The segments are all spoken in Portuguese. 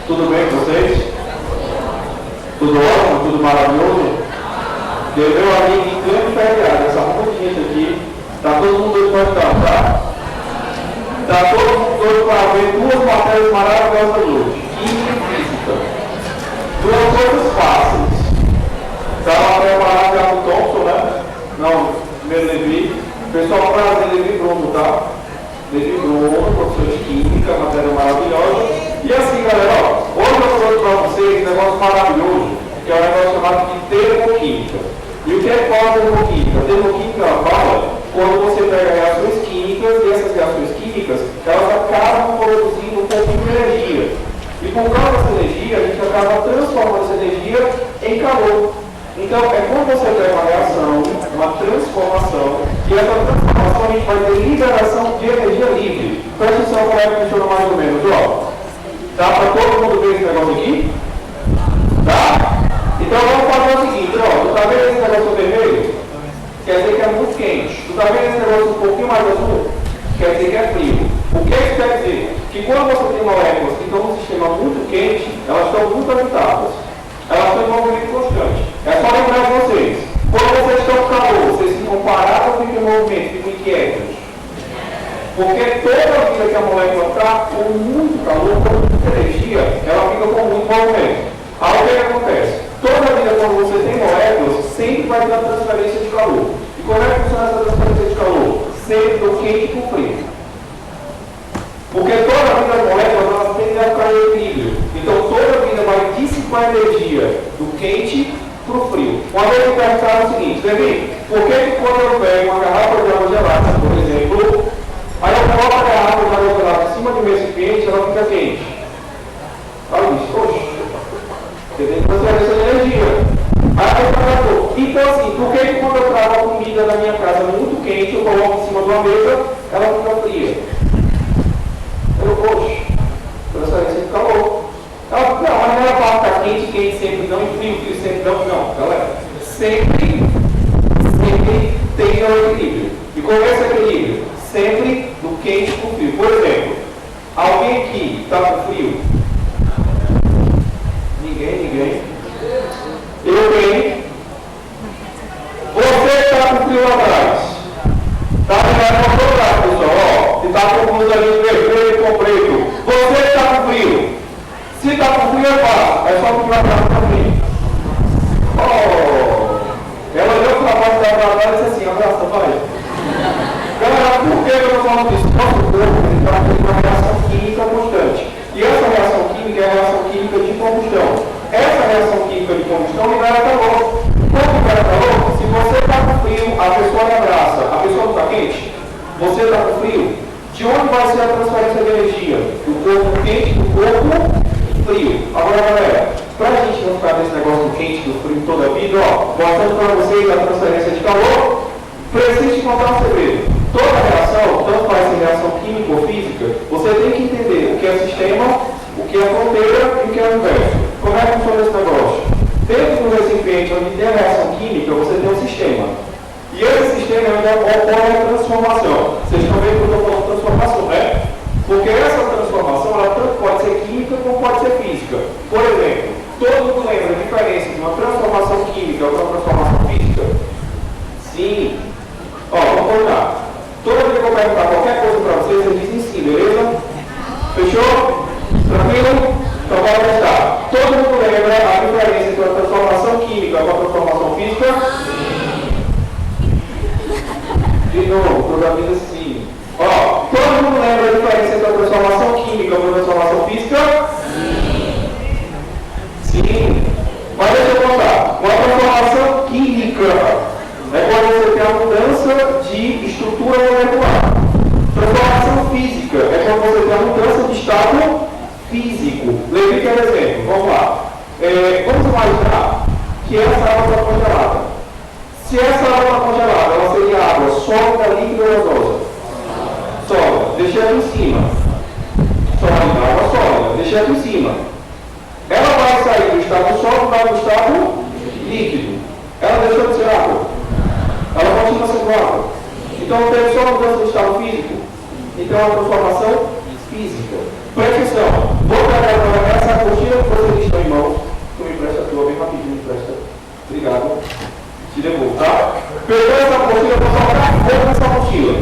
Tudo bem com vocês? Tudo ótimo? Tudo maravilhoso? Meu amigo em grande feriado, essa montinha aqui, tá todo mundo doido para estar, tá? Tá todo mundo doido para ver duas matérias maravilhosas hoje. Química e física. Duas coisas fáceis. Estava preparado já no Thompson, né? Não, primeiro Levi. Pessoal, prazer, Levi Bruno, tá? Levi Bruno, professor de Química, matéria maravilhosa. E assim, galera, ó, hoje eu trouxe para vocês um negócio maravilhoso, que é um negócio chamado de termoquímica. E o que é a termoquímica? A termoquímica fala quando você pega reações químicas e essas reações químicas, elas acabam produzindo um pouquinho de energia. E por causa dessa energia, a gente acaba transformando essa energia em calor. Então, é quando você pega uma reação, uma transformação, e essa transformação a gente vai ter liberação de energia livre. Presta atenção como é que funciona mais ou menos, ó. Dá para todo mundo ver esse negócio aqui? Tá? Então vamos fazer o seguinte, ó. Tu tá vendo esse negócio vermelho? Quer dizer que é muito quente. Tu tá vendo esse negócio um pouquinho mais azul? Quer dizer que é frio. O que isso quer dizer? Que quando você tem moléculas que estão num sistema muito quente, elas estão muito agitadas. Elas estão em movimento constante. É só lembrar de vocês. Quando vocês estão com calor, vocês ficam parados ou ficam em movimento, ficam inquietos? Porque toda vida que a molécula está com muito calor, com muita energia, ela fica com muito movimento. Aí o que acontece? Toda vida quando você tem moléculas, sempre vai ter a transferência de calor. E como é que funciona essa transferência de calor? Sempre do quente para o frio. Porque toda vida as moléculas elas tendem a ficar em equilíbrio. Então toda vida vai dissipar energia do quente para o frio. Uma vez eu perguntava o seguinte, Levi, por que quando eu pego uma garrafa de água gelada, por exemplo, aí eu coloco a garrafa de água gelada em cima de um recipiente, ela fica quente? Aí eu disse, oxe, você tem que transferência de energia. Aí eu perguntou, então assim, por que quando eu trago a comida da minha casa muito quente, eu coloco em cima de uma mesa, ela fica fria? Eu, poxa, transferência de calor. Ela, não, mas não é para ficar quente, quente sempre não, e frio, frio sempre não. Não, galera, sempre tem um equilíbrio. E qual é esse equilíbrio? Sempre do quente para o frio. Por exemplo, alguém aqui está com frio? Ninguém. Eu tenho. Você está com frio lá atrás. Está ligado ao contrário, pessoal. Ó, se está com blusa ali vermelho com preto. Você está com frio. Se está com frio, é fácil. É só pular para o frio. Oh, ela olhou para a parte da trás e disse assim: abraça, vai. Galera, por que eu estou falando disso? Nosso corpo está tendo uma reação química constante. E essa reação química é a reação química de combustão. Essa reação química de combustão libera calor. Quando libera calor, se você está com frio, a pessoa lhe abraça. A pessoa não está quente? Você está com frio? De onde vai ser a transferência de energia? Do corpo quente, do corpo frio. Agora, galera, para a gente não ficar nesse negócio do quente, do frio toda a vida, ó, mostrando para vocês a transferência de calor, preciso te contar um segredo. Toda reação, tanto faz ser reação química ou física, você tem que entender o que é sistema, o que é fronteira e o que é universo. Como é que funciona esse negócio? Dentro do recipiente onde tem a reação química, você tem um sistema. E esse sistema ocorre a transformação. Vocês estão vendo que eu estou falando de transformação, né? Porque essa transformação, ela tanto pode ser química como pode ser física. Por exemplo, todo mundo lembra a diferença de uma transformação química para uma transformação física? Sim. Ó, vamos voltar. Toda vez que eu perguntar qualquer coisa para vocês, vocês dizem sim, beleza? Fechou? Tranquilo? Então bora testar. Todo mundo lembra a diferença entre uma transformação química e uma transformação física? De novo, toda a vida sim. Ó, todo mundo lembra a diferença entre uma transformação química e uma transformação física? Sim. Mas deixa eu contar. Uma transformação química é quando você tem a mudança de estrutura molecular. Transformação física é quando você tem a mudança de estado físico. Levi quer exemplo, vamos lá. Vamos imaginar que essa água está congelada. Se essa água está congelada, ela seria água sólida, líquida ou gasosa? Sólida. Deixei aqui em cima. Sólida, água sólida. Deixei aqui em cima. Ela vai sair do estado sólido para o estado líquido. Ela deixou de ser água. Ela continua sendo água. Então teve só mudança de estado físico. Então é uma transformação física. Presta atenção. Vou Pegou essa apostila para tocar fogo nessa apostila.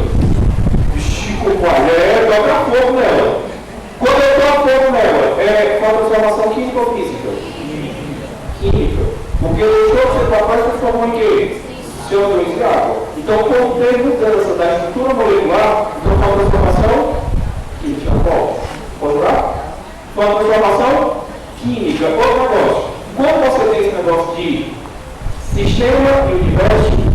Chico, pai, toca fogo nela. Quando eu toco fogo nela, é uma transformação química ou física? Química. Porque o show que você faz transformou em quê? CO2 e água. Então, quando tem mudança da estrutura molecular, então uma transformação química. Pode lá? Uma transformação química. Outro negócio. Quando você tem esse negócio de sistema e universo,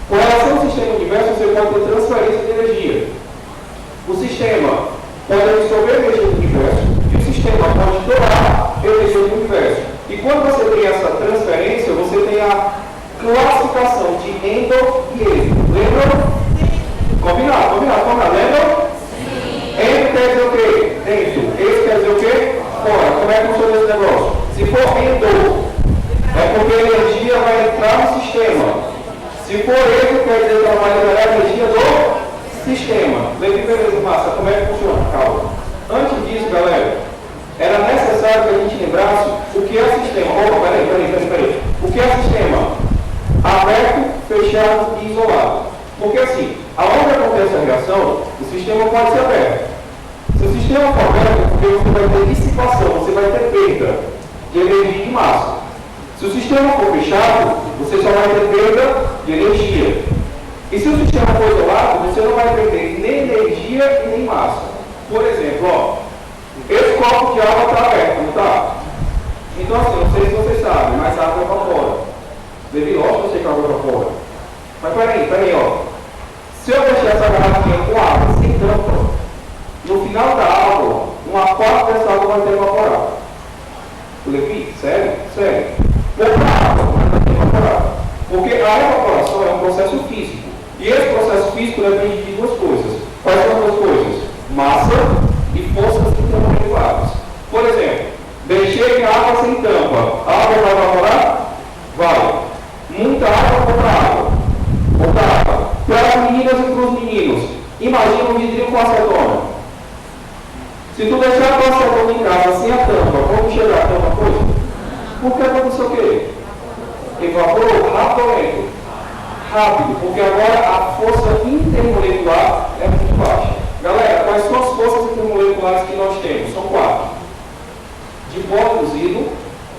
com relação ao sistema e universo, você pode ter transferência de energia. O sistema pode absorver energia do universo e o sistema pode doar energia do universo. E quando você tem essa transferência, você tem a classificação de endo e exo. Lembra? Combinado. Lembra? Endo quer dizer o quê? Dentro. Exo quer dizer o quê? Fora. Como é que funciona esse negócio? Se for endo, é porque a energia vai entrar no sistema. Se for exo, quer dizer que ela vai liberar a energia do sistema. Levi, beleza, massa. Como é que funciona? Calma. Antes disso, galera, era necessário que a gente lembrasse o que é sistema. Opa, peraí. O que é sistema? Aberto, fechado e isolado. Porque assim, aonde acontece a reação, o sistema pode ser aberto. Se o sistema for aberto, porque você vai ter dissipação, você vai ter perda de energia e de massa. Se o sistema for fechado, você só vai ter perda de energia. E se o sistema for isolado, você não vai perder nem energia e nem massa. Por exemplo, ó, esse copo de água está aberto, não está? Então assim, não sei se vocês sabem, mas a água é para fora. Levi, lógico que eu sei que a água é para fora. Mas peraí, ó. Se eu deixar essa garrafinha com água sem tampa, no final da água, uma parte dessa água vai ter evaporado. Levi, sério? Pouca água vai ter evaporado. Porque a evaporação é um processo físico. E esse processo físico depende de duas coisas. Quais são as duas coisas? Massa e forças intermoleculares. Por exemplo, deixei a água sem tampa. A água vai evaporar? Vai. Muita água, pouca água. Para as meninas e para os meninos, imagina um vidrinho com acetona. Se tu deixar com acetona em casa sem a tampa, como chegar a tampa coisa? Por que aconteceu o quê? Evaporou rapidamente. Rápido, porque agora a força intermolecular é muito baixa. Galera, quais são as forças intermoleculares que nós temos? São 4. Dipolo induzido,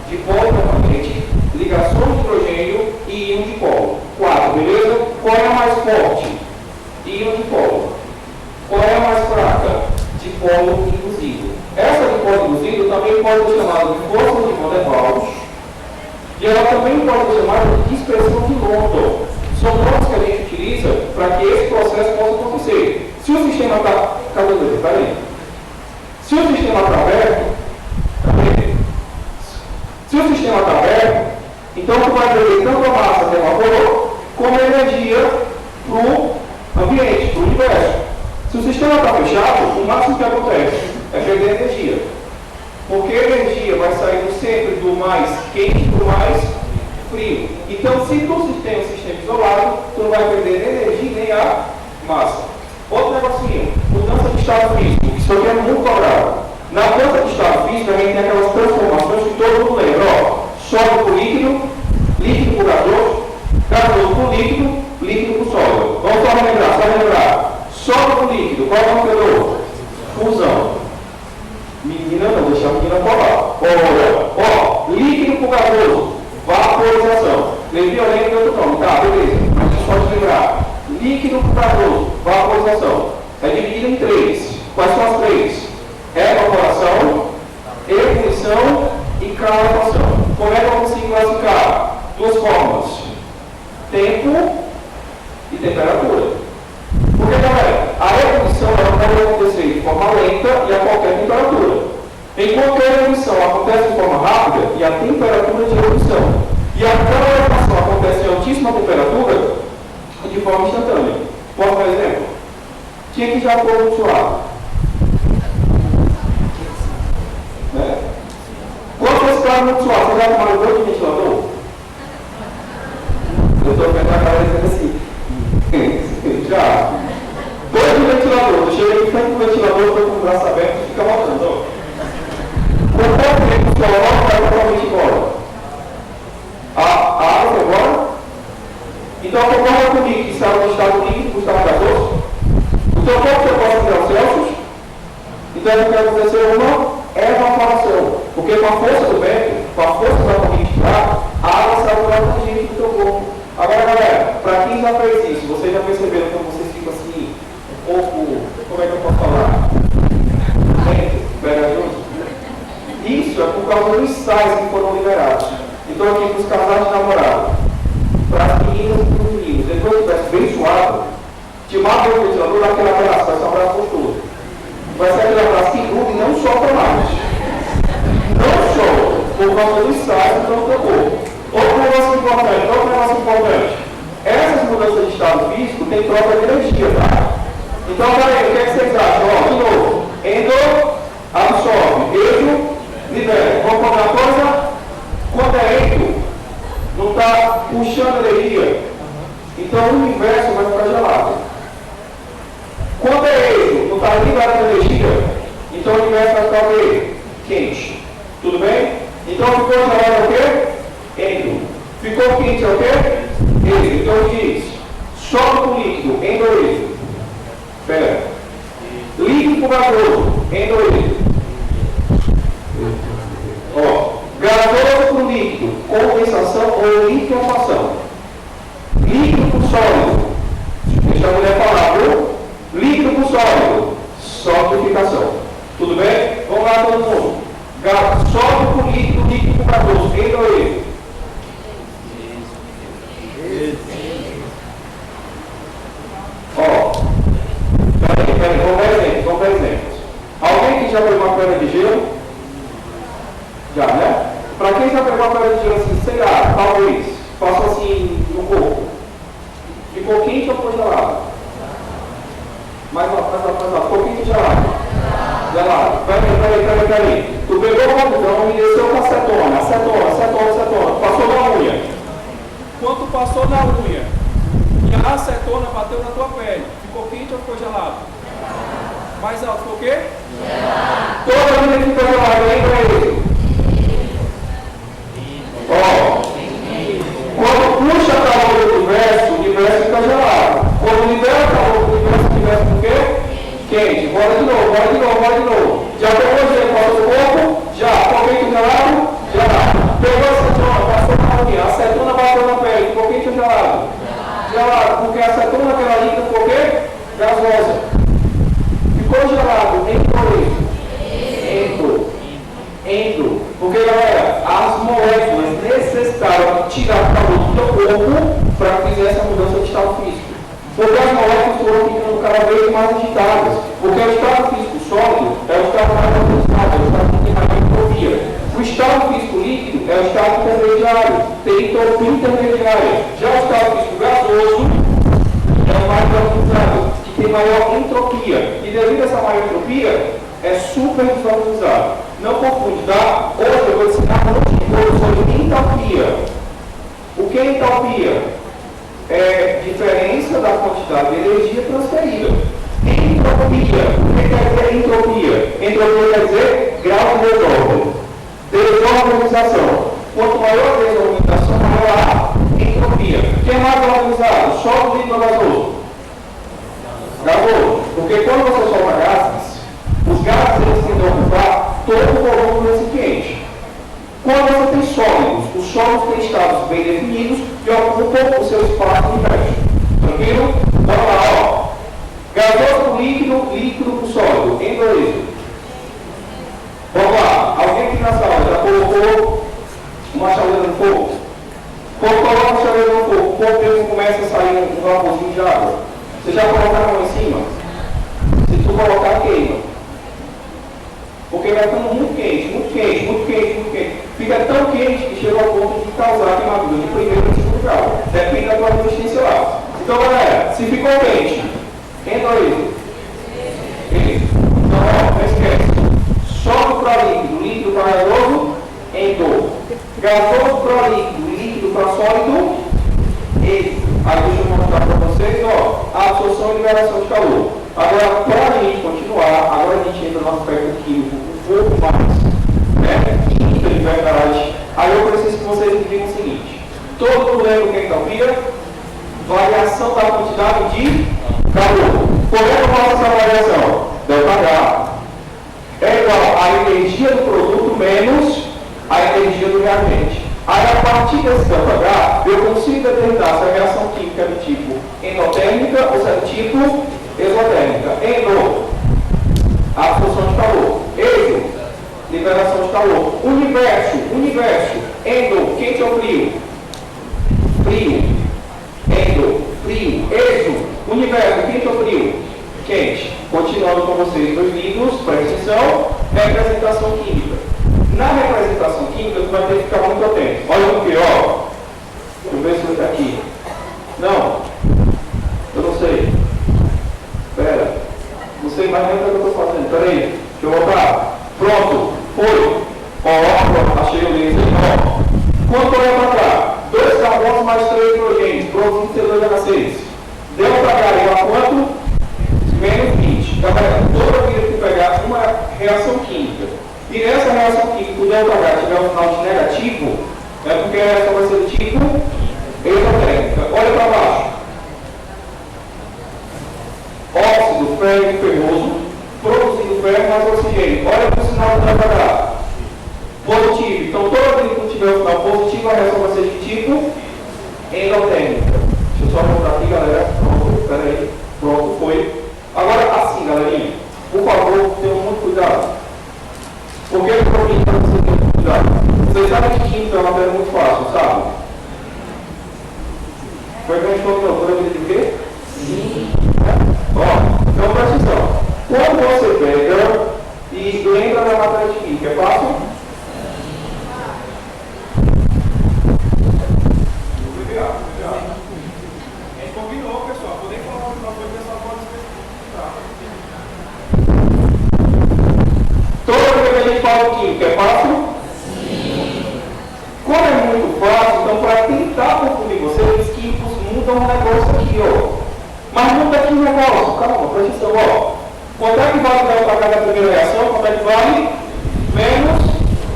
dipolo permanente, ligação de hidrogênio e íon dipolo. 4, beleza? Qual é a mais forte? Íon dipolo. Qual é a mais fraca? Dipolo induzido. Essa dipolo induzido também pode ser chamada de força de Van der Waals e ela também pode ser chamada de dispersão de London. São nomes que a gente utiliza para que esse processo possa acontecer. Se o sistema está... Cadê o dedo? Peraí. Se o sistema está aberto... Se o sistema está aberto, então tu vai perder tanto a massa que evaporou, como a energia para o ambiente, para o universo. Se o sistema está fechado, o máximo que acontece é perder energia. Porque a energia vai sair sempre do mais quente para o mais frio. Então, se tu tem um sistema isolado, tu não vai perder nem energia nem a massa. Outro negocinho, mudança de estado físico. Isso aqui é muito cobrado. Na mudança de estado físico, a gente tem aquelas transformações que todo mundo lembra. Ó, sólido por líquido, líquido por gasoso, gasoso por líquido, líquido por sólido. Vamos só lembrar. Sólido por líquido, qual é o nome que eu dou? Fusão. Menina, não, deixa a menina falar. Ó, líquido por gasoso, vaporização. Levi, eu lembro de outro nome, tá, beleza. Mas a gente pode lembrar. Líquido por gasoso, vaporização. É dividido em 3. Quais são as 3? Evaporação, ebulição e calefação. Como é que eu consigo classificar? Duas formas: tempo e temperatura. Porque, galera, a ebulição ela pode acontecer de forma lenta e a qualquer temperatura. Enquanto a ebulição acontece de forma rápida e a temperatura de ebulição. E a calefação acontece em altíssima temperatura de forma instantânea. Posso dar um exemplo? Tinha que já pôr muito suave. Quando você está muito suave, você já tomaram banho de ventilador? Eu estou vendo a cara dizendo assim. Já. Banho de ventilador. Eu cheguei aqui frente do ventilador, estou com o braço aberto e fica voltando. Por quanto tempo o sol vai totalmente embora? A água vai embora? Então concorda comigo. com a força do vento, com a força da corrente de ar, a água sai por a tangente do teu corpo. Agora, galera, para quem já fez isso, vocês já perceberam como vocês ficam assim, um pouco, como é que eu posso falar? Lento, pegajoso? Isso é por causa dos sais que foram liberados. Então, aqui para os casais de namorado, para as meninas e para os meninos, depois que estivesse bem suado, te mata o ventilador, dá aquele abraço, vai ser um abraço gostoso. Vai ser aquele abraço que gruda e não sopra mais. Não sopra, por causa dos sais que estão no teu corpo. Outro negócio importante. Essas mudanças de estado físico têm troca de energia, tá? Então, peraí, o que é que vocês acham? Ó, de novo. Endo, absorve. Endo, libera. Vamos fazer uma coisa? Quando é endo, não está puxando energia. Então, o universo vai ficar gelado. Quando é endo, não está liberando energia. Então, o universo vai ficar o quê? Quente. Tudo bem? Então, ficou gelado o quê? Endo. Ficou quente, o quê? Endo. Então diz, sobe com líquido, endoído. Espera. Líquido com gasoso, endoído. Ó, gasoso com líquido, condensação ou liquefação. Líquido com sólido. Deixa a mulher falar, viu? Líquido com sólido, solidificação. Tudo bem? Vamos lá todo mundo. Sólido com líquido, líquido com gasoso, endoído. Ó, peraí, vamos dar exemplos. Alguém que já pegou uma pedra de gelo? Já, né? Para quem já pegou uma pedra de gelo assim, sei lá, talvez, passou assim no corpo. Ficou quente ou ficou gelado? Mais lá, ficou quente ou gelado? Gelado. Peraí. Tu pegou o algodão e desceu com acetona. Passou na unha. Quando passou na unha, e a acetona bateu na tua pele, ficou quente ou ficou gelado? Mais alto, ficou o quê? Gelado. Toda vida que ficou gelado, lembra ele? Ó, quando puxa calor do universo, o universo fica gelado. Quando libera calor do universo, o universo fica o quê? Quente. Bora de novo. Já pegou gelo, passou no corpo? Já. Ficou quente ou gelado? Gelado. Pegou a acetona, passou na unha, a acetona bateu na pele, ficou quente ou gelado? Gelado, porque a acetona naquela líquida ficou o quê? Gasosa. Ficou gelado, endo. Porque, galera, as moléculas necessitaram tirar o calor do teu corpo para que fizesse a mudança de estado físico. Porque as moléculas foram ficando cada vez mais agitadas. Porque o estado físico sólido é o estado mais avançado, é o estado que tem mais entropia. O estado físico líquido é o estado intermediário, tem entropia intermediária. Já o estado físico gasoso é o mais valorizado, que tem maior entropia. E devido a essa maior entropia, é super desvalorizado. Não confunde, tá? Hoje eu vou ensinar um pouco sobre entalpia. O que é entalpia? É diferença da quantidade de energia transferida. Entropia. O que quer dizer entropia? Entropia quer dizer grau de desordem. Desorganização. Quanto maior a desorganização, maior a entropia. O que é mais organizado? Sólido, líquido ou gasoso? Gasoso. Porque quando você solta gases, os gases eles tendem a ocupar todo o volume do recipiente. Quando você tem sólidos, os sólidos têm estados bem definidos e ocupam o seu espaço no universo. Tranquilo? Vamos lá, ó. Gasoso com líquido, líquido com sólido, endoído. Vamos lá, alguém aqui na sala já colocou uma chaleira no fogo? Quando coloca a chaleira no fogo, quanto tempo começa a sair um vaporzinho de água? Você já coloca a mão em cima? Se tu colocar, queima. Porque vai ficando muito quente. Fica tão quente que chega ao ponto de causar queimadura de primeiro e segundo grau. Depende da tua resistência lá. Então, galera, se ficou quente, endoído. Então, ó, não esquece. Sólido para líquido, líquido para gasoso, endo. Gasoso para líquido, líquido para sólido, endo. Aí deixa eu mostrar para vocês, ó, a absorção e liberação de calor. Agora, para a gente continuar, agora a gente entra no aspecto químico um pouco mais, né? Química de verdade. Aí eu preciso que vocês me digam o seguinte: todo mundo lembra o que é entalpia? Variação da quantidade de calor. Como é que eu faço essa variação? ΔH é igual a energia do produto menos reagente. Aí, a partir desse campo H, eu consigo determinar se a reação química é do tipo endotérmica ou se é do tipo exotérmica. Endo, absorção de calor. Exo, liberação de calor. Universo, endo, quente ou frio? Frio. Endo, frio. Exo, universo, quente ou frio? Quente. Continuando com vocês, meus livros, presta atenção, representação química. Na representação química, tu vai ter que ficar muito atento. Olha o que, ó. Deixa eu ver se ele está aqui. Não. Eu não sei. Espera. Não sei mais nem o que eu estou fazendo. Espera aí. Deixa eu voltar. Pronto. Foi. Ó, achei o laser. Ó. Quanto olha para cá? 2 carbonos mais 3 hidrogênios. Pronto, 22H6. Delta H igual a quanto? Menos 20. Galera, toda vida que pegar uma reação química e nessa reação química o delta H tiver um final de negativo, é porque a reação vai ser do tipo exotérmica. Olha para baixo. Óxido férrico ferroso produzindo ferro mais oxigênio. Olha para o sinal do delta H. Positivo. Então toda vida que tiver um final positivo, a reação vai ser de tipo endotérmica. Deixa eu só mostrar aqui, galera. Pronto, espera aí. Pronto, foi. Agora, assim, galerinha, por favor, tenham muito cuidado. Por que eu prometo para vocês terem muito cuidado? Vocês sabem que química é uma matéria muito fácil, sabe? Foi que a gente falou toda a vida de quê? Sim. Ó, então presta atenção. Quando você pega e lembra da matéria de química, é fácil? Obrigado. A gente combinou, pessoal. Vou nem falar uma coisa dessa forma. Toda vez que a gente fala química, é fácil? Sim. Como é muito fácil, então para tentar confundir vocês, os químicos mudam um negócio aqui, ó. Mas muda aqui o negócio, calma, presta atenção, ó. Quanto é que vale o delta H da primeira reação? Quanto é que vale? Menos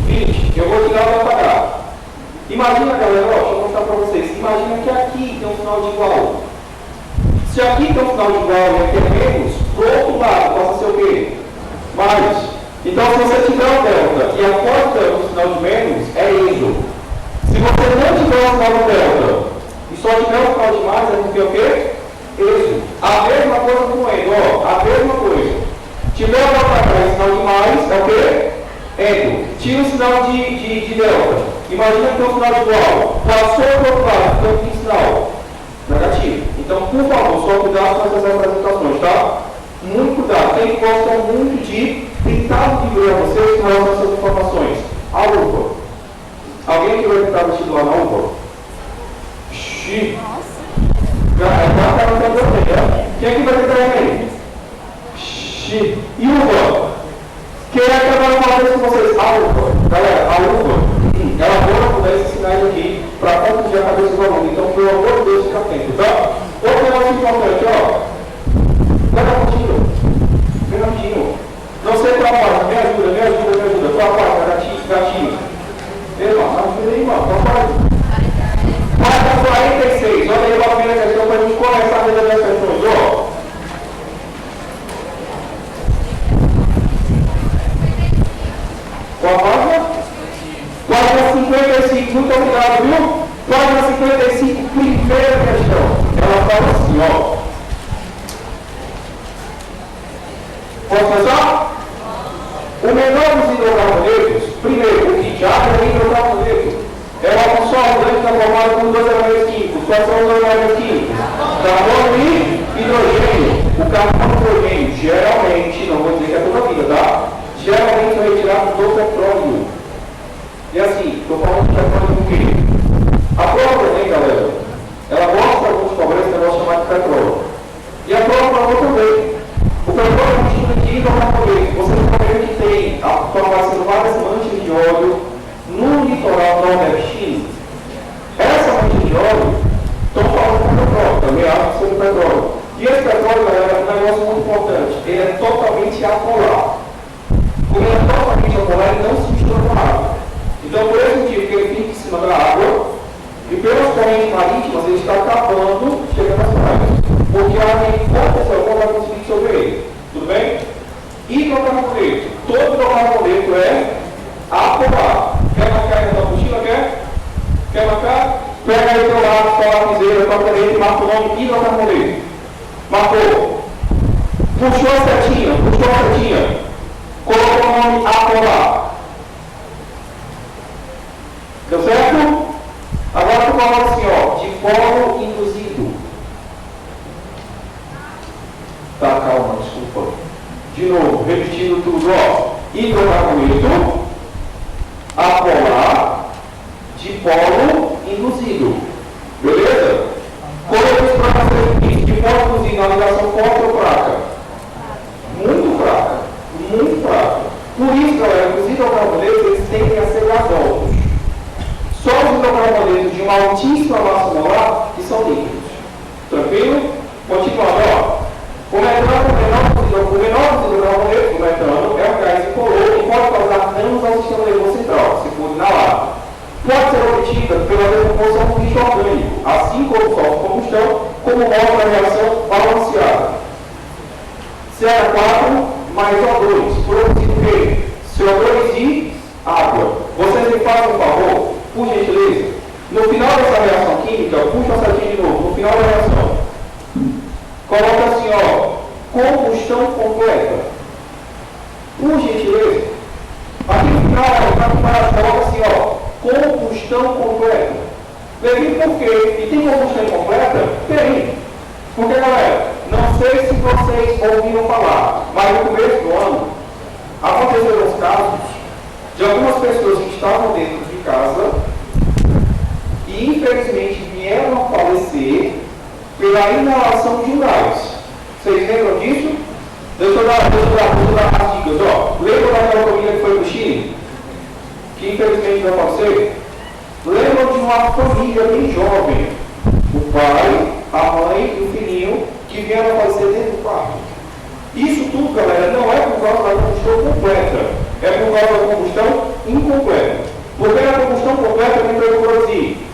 20. Eu vou tirar o delta H. Imagina, galera, ó, deixa eu mostrar para vocês. Imagina que aqui tem um sinal de igual. Se aqui tem um sinal de igual e aqui é menos, pro outro lado passa a ser o quê? Mais. Então, se você tiver o delta e a porta do sinal de menos, é exo. Se você não tiver o sinal do delta e só tiver o sinal de mais, é porque o quê? Exo. A mesma coisa com o endo, ó, a mesma coisa. Tiver o delta H e o sinal de mais, é o quê? Endo. Tira o sinal de delta. Imagina que tem um sinal de igual. Passou para o outro lado, então tem sinal negativo. Então, por favor, só cuidado com essas representações, tá? Muito cuidado. Tem que gostar muito de tentar dividir a vocês com relação a essas informações. A UPA. Alguém que vai tentar vestibular na UPA? Xiii. Quem é que vai tentar aí? Xiii. E UPA? Quem é que vai falar isso com vocês? A UPA. Galera, a UPA, ela pode mudar esses sinais aqui para confundir a cabeça do aluno. Então, pelo amor de Deus, fica atento, tá? Outro negócio importante, ó. Bem rapidinho. Não sei qual a página. Me ajuda. Qual a página? Gatinho. Ajuda aí, mano. Qual a página? Página 46. Olha aí a primeira questão para a gente começar a resolver as questões. Ó. Qual a página? Página 55. Muito obrigado, viu? Página 55, primeira questão. Ela fala assim, ó. Posso começar? O menor dos hidrocarbonetos, primeiro, o que já é hidrocarboneto, é uma solvente formada por 2 elementos químicos. Quais são os elementos químicos? Carbono e hidrogênio. O carbono e hidrogênio, geralmente, não vou dizer que é toda a vida, tá? Geralmente é retirado do petróleo. E assim, estou falando de petróleo por quê? A prova também, galera, ela gosta muito de cobrar esse negócio chamado de petróleo. E a prova falou também. O petróleo é um tipo de hidrocarboneto. Vocês estão vendo que tem aparecendo várias manchas de óleo no litoral nordestino. Essa mancha de óleo estão falando com petróleo, também acho que seja petróleo. E esse petróleo, galera, é um negócio muito importante. Ele é totalmente apolar. Como ele é totalmente apolar, ele não se mistura com a água. Então, por esse motivo que ele fica em cima da água, e pelas correntes marítimas, ele está acabando, chegando às praias. Porque a água em força não vai conseguir dissolver ele. Tudo bem? Hidrocarboneto. Todo hidrocarboneto é apolar. Quer marcar na apostila? Quer? a lapiseira, com a caneta e marca o nome hidrocarboneto. Marcou. Puxou a setinha. Colocou o nome apolar. Deu certo? Agora tu coloca assim, ó, de polo induzido. Tá, calma, desculpa. De novo, repetindo tudo, ó. Hidrocarboneto, apolar, de polo induzido. Beleza? Quando eu disse para vocês de polo induzido, a ligação forte ou fraca? Muito fraca. Muito fraca. Por isso, galera, os hidrocarbonetos eles tendem a ser gasosos. Só os hidrocarbonetos de uma altíssima massa molar que são líquidos. Tranquilo? Continuando, ó. O metano, o menor dos hidrocarbonetos, o metano, é um gás incolor e pode causar danos ao sistema nervoso central, se for inalado. Pode ser obtida pela decomposição do lixo orgânico, assim como sofre combustão, como mostra a reação balanceada. CH4 mais O2, produzido o quê? CO2 e água. Vocês me fazem um favor, por gentileza, no final dessa reação química, puxa a setinha de novo, no final da reação, coloca assim, ó, combustão completa. Por gentileza, aqui no final, coloca assim, ó, combustão completa. Bem, por quê? E tem combustão completa? Tem. Porque, galera, não sei se vocês ouviram falar, mas no começo do ano, aconteceram os casos de algumas pessoas que estavam dentro de casa e, infelizmente, vieram a falecer pela inalação de um gás. Vocês lembram disso? Deixa eu dar as dicas, ó. Lembra daquela família que foi para o Chile? Que infelizmente vai acontecer? Lembram de uma família bem jovem? O pai, a mãe e o filhinho que vieram a falecer dentro do quarto. Isso tudo, galera, não é por causa da combustão completa. É por causa da combustão incompleta. Porque na combustão completa, quem vai produzir?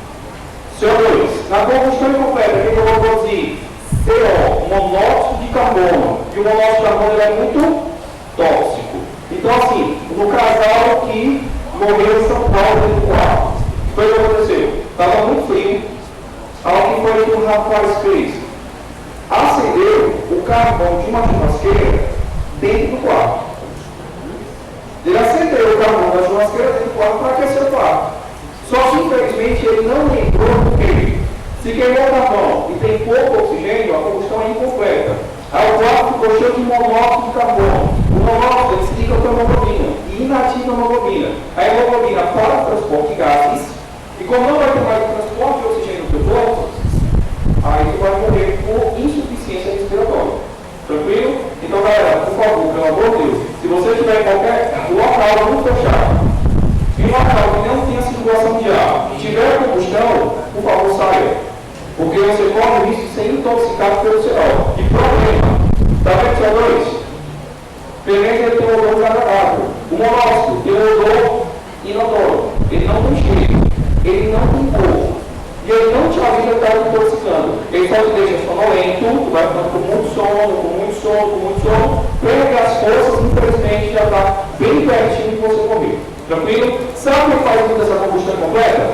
CO2. Na combustão incompleta, quem vai produzir? CO, monóxido de carbono. E o monóxido de carbono é muito tóxico. Então, assim, no casal que morreu em São Paulo dentro do quarto, foi o que aconteceu? Estava muito frio. Algo que foi que o rapaz fez? Acendeu o carvão de uma churrasqueira dentro do quarto. Ele acendeu o carvão da churrasqueira dentro do quarto para aquecer o quarto. Só que, infelizmente, ele não lembrou porque se queimou o carvão e tem pouco oxigênio, a combustão é incompleta. Aí o quarto ficou cheio de monóxido de carbono. O monóxido ele se liga com a hemoglobina e inativa a hemoglobina. A hemoglobina para o transporte de gases e como não vai ter mais o transporte de oxigênio no teu corpo, aí tu vai morrer por insuficiência respiratória. Tranquilo? Então, galera, por favor, pelo amor de Deus, se você estiver em qualquer local muito fechado, em um local que não tenha circulação de ar, e tiver combustão, por favor, saia. Porque você corre o risco de ser intoxicado pelo CO. E problema, tá vendo CO2? Beleza, ele tem um odor desagradável. O monóxido tem um odor inodoro. Ele não tem cheiro, ele não tem cor. E ele não te avisa que está intoxicando. Ele só te deixa sonolento, tu vai ficando com muito sono, perde as forças, infelizmente já está bem pertinho de você morrer. Tranquilo? Sabe o que faz muito essa combustão completa?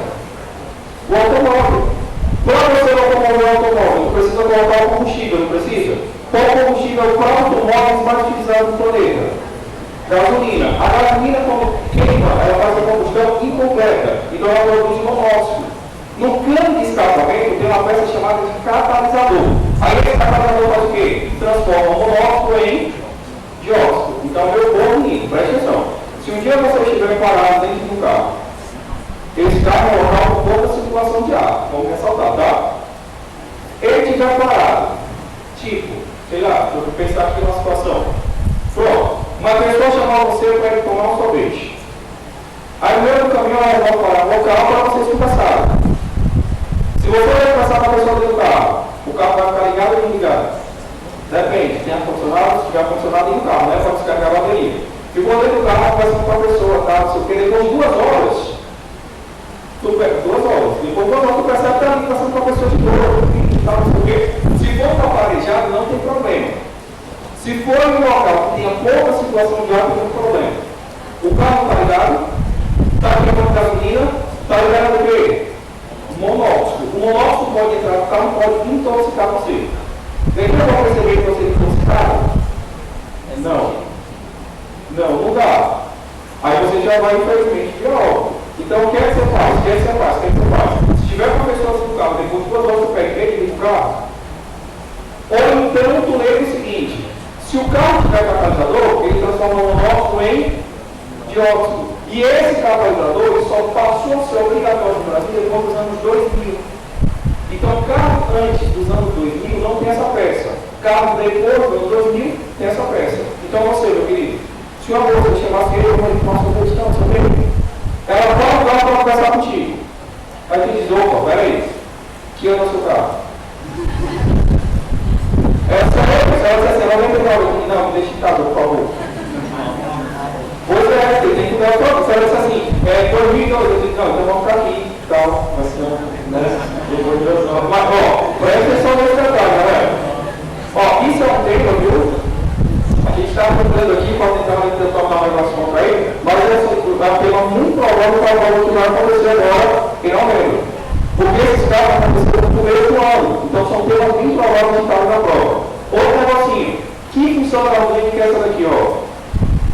O automóvel. Quando você vai promover o automóvel, tu precisa colocar o combustível, não precisa? Qual combustível é o automóvel mais utilizado no planeta? Gasolina. A gasolina, quando queima, ela faz a combustão incompleta. Então ela produz monóxido. No cano de escapamento tem uma peça chamada de catalisador. Aí esse catalisador faz o quê? Transforma o monóxido em dióxido. Então, meu povo lindo, presta atenção. Se um dia você estiver parado dentro do carro, esse carro é um local com pouca circulação de ar, vamos ressaltar, tá? Ele estiver parado, tipo, sei lá, deixa eu pensar aqui numa situação. Pronto, uma pessoa chamar você para ele tomar um sorvete. Aí no meio do caminho ela resolve parar no local para vocês conversarem. Se você vai passar para a pessoa dentro do carro, o carro vai ficar ligado ou desligado? Depende, tem ar-condicionado, se tiver ar-condicionado no carro, né? Para descarregar a bateria. Ficou dentro do carro, conversando com a pessoa, tá? Não sei o que, depois de 2 horas, tu pega 2 horas, depois de 2 horas tu percebe que está ali conversando com a pessoa de boa, tá? Não sei o que. Se for para parejado, não tem problema. Se for em um local que tenha pouca circulação de ar, não tem problema. O carro está ligado, está queimando gasolina, está ligado o quê? Monóxido. O monóxido pode entrar no carro, não pode intoxicar você. Vem para perceber que você é intoxicado? Não dá. Aí você já vai, infelizmente, de óbito. Então, o que é que você faz? Se tiver uma pessoa no carro, depois de 2 horas você pega ele do carro, ou então tu lembra o seguinte: se o carro tiver catalisador, ele transforma o monóxido em dióxido. E esse catalisador ele só passou a ser obrigatório no Brasil depois dos anos 2000. Então, carro antes dos anos 2000 não tem essa peça. Carro depois dos anos 2000 tem essa peça. Então, você, meu querido, se uma moça chamasse ele, eu vou falar sobre isso, não, você vê? Ela vai lá para conversar contigo. Aí tu diz: opa, peraí, que ano é o seu carro? Ela não tem problema. Não, me deixa em casa, por favor. Pois é, você tem que dar o próprio. Se ela diz assim, 2002, eu digo: não, então vamos ficar aqui e tal. Mas não, né? Mas, presta atenção nesse detalhe, galera. Isso é um tema, viu? A gente está procurando aqui para tentar tomar uma relação para ele, mas é um tema muito provável para o que vai acontecer agora, que não lembro. Porque esses casos aconteceram no começo do ano. Então são temas muito prováveis que estavam na prova. Outro negocinho. Que função orgânica é essa daqui,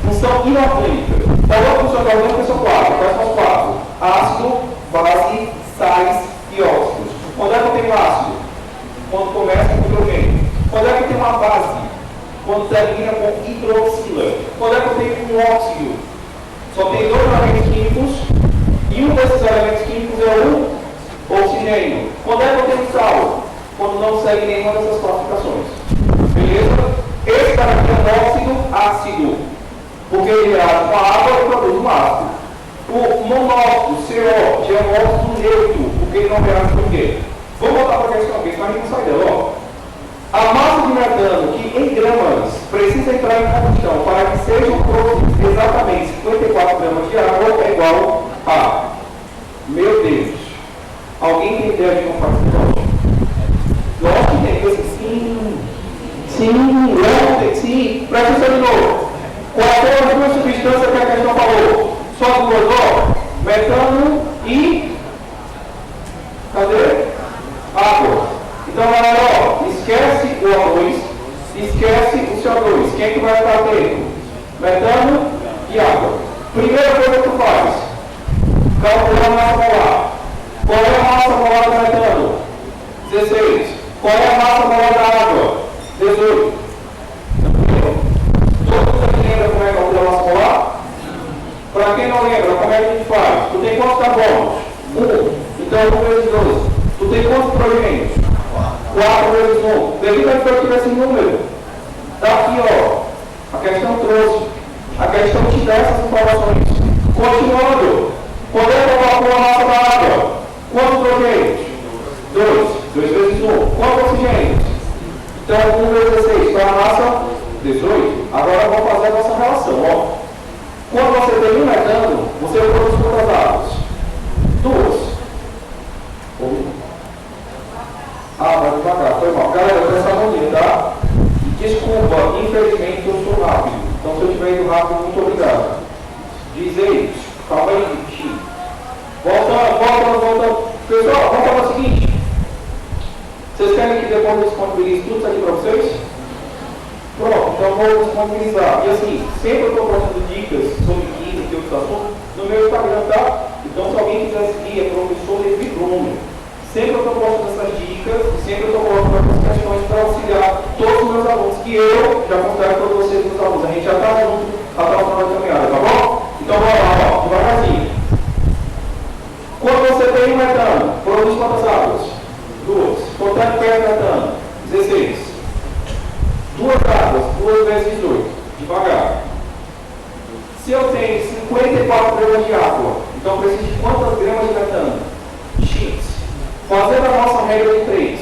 Função inorgânica. Qual é a função orgânica? São 4. Quais são os 4? Ácido, base, sais e óxidos. Quando é que eu tenho ácido? Quando começa com hidrogênio. Quando é que eu tenho uma base? Quando termina com hidroxila. Quando é que eu tenho um óxido? Só tem 2 elementos químicos e um desses elementos químicos é o oxigênio. Quando é que eu tenho sal? Quando não segue nenhuma dessas classificações. Beleza? Esse cara aqui é óxido ácido, porque ele reage com a água e produz um ácido. O monóxido, CO, já é um óxido neutro, porque ele não reage com o quê? Vamos voltar para a questão aqui, senão a gente não sai dela. A massa de metano, que em gramas precisa entrar em combustão para que sejam produzidos exatamente 54 gramas de água, é igual a, meu Deus, alguém tem ideia de como faz isso? Lógico que tem, eu sim, presta atenção de novo. Qual é a duas substâncias que a questão falou? Só 2, metano e, cadê? Água. Então, galera, esquece o O2, esquece o CO2. Quem é que vai estar dentro? Metano e água. Primeira coisa que tu faz: calcular a massa molar. Qual é a massa molar do metano? 16. Qual é a massa molar da água? 18. Todo mundo aqui lembra como é que calcula a massa molar? Para quem não lembra, como é que a gente faz? Tu tem quantos carbonos? 1. Então, 1 vezes 12. Tu tem quantos hidrogênios? 4 vezes 1. Devido a que eu tivesse número, está aqui, a questão trouxe. A questão te dá essas informações. Continuando. Quando é que eu calculo a massa da água? Quantos hidrogênios? 2. 2 vezes 1. Quantos oxigênios? Então, 1 vezes 16. Qual é a massa? 18. Agora vamos fazer a nossa relação. Quando você tem um metano, você produz quantas águas? 2. Vai devagar, foi mal. Galera, presta atenção, tá? Desculpa, infelizmente eu sou rápido. Então, se eu estiver indo rápido, muito obrigado. Diz aí, calma aí, bichinho. Volta. Pessoal, vamos falar o seguinte. Vocês querem que depois eu disponibilize tudo isso aqui para vocês? Pronto, então eu vou disponibilizar. E assim, sempre eu estou postando dicas sobre química e outros assuntos no meu Instagram, tá? Então, se alguém quiser seguir, é professor Levi Bruno. Sempre eu estou postando essas dicas e sempre eu estou colocando essas questões para auxiliar todos os meus alunos, que eu já considero todos vocês meus alunos. A gente já está junto até o final da caminhada, tá bom? Então, bora lá, devagarzinho. Quando você tem um metano, produz quantas águas? 2. Quanto é que pega metano? 16. 2 águas, 2 vezes 18. Devagar. Se eu tenho 54 gramas de água, então eu preciso de quantas gramas de metano? X. Fazendo a nossa regra de 3.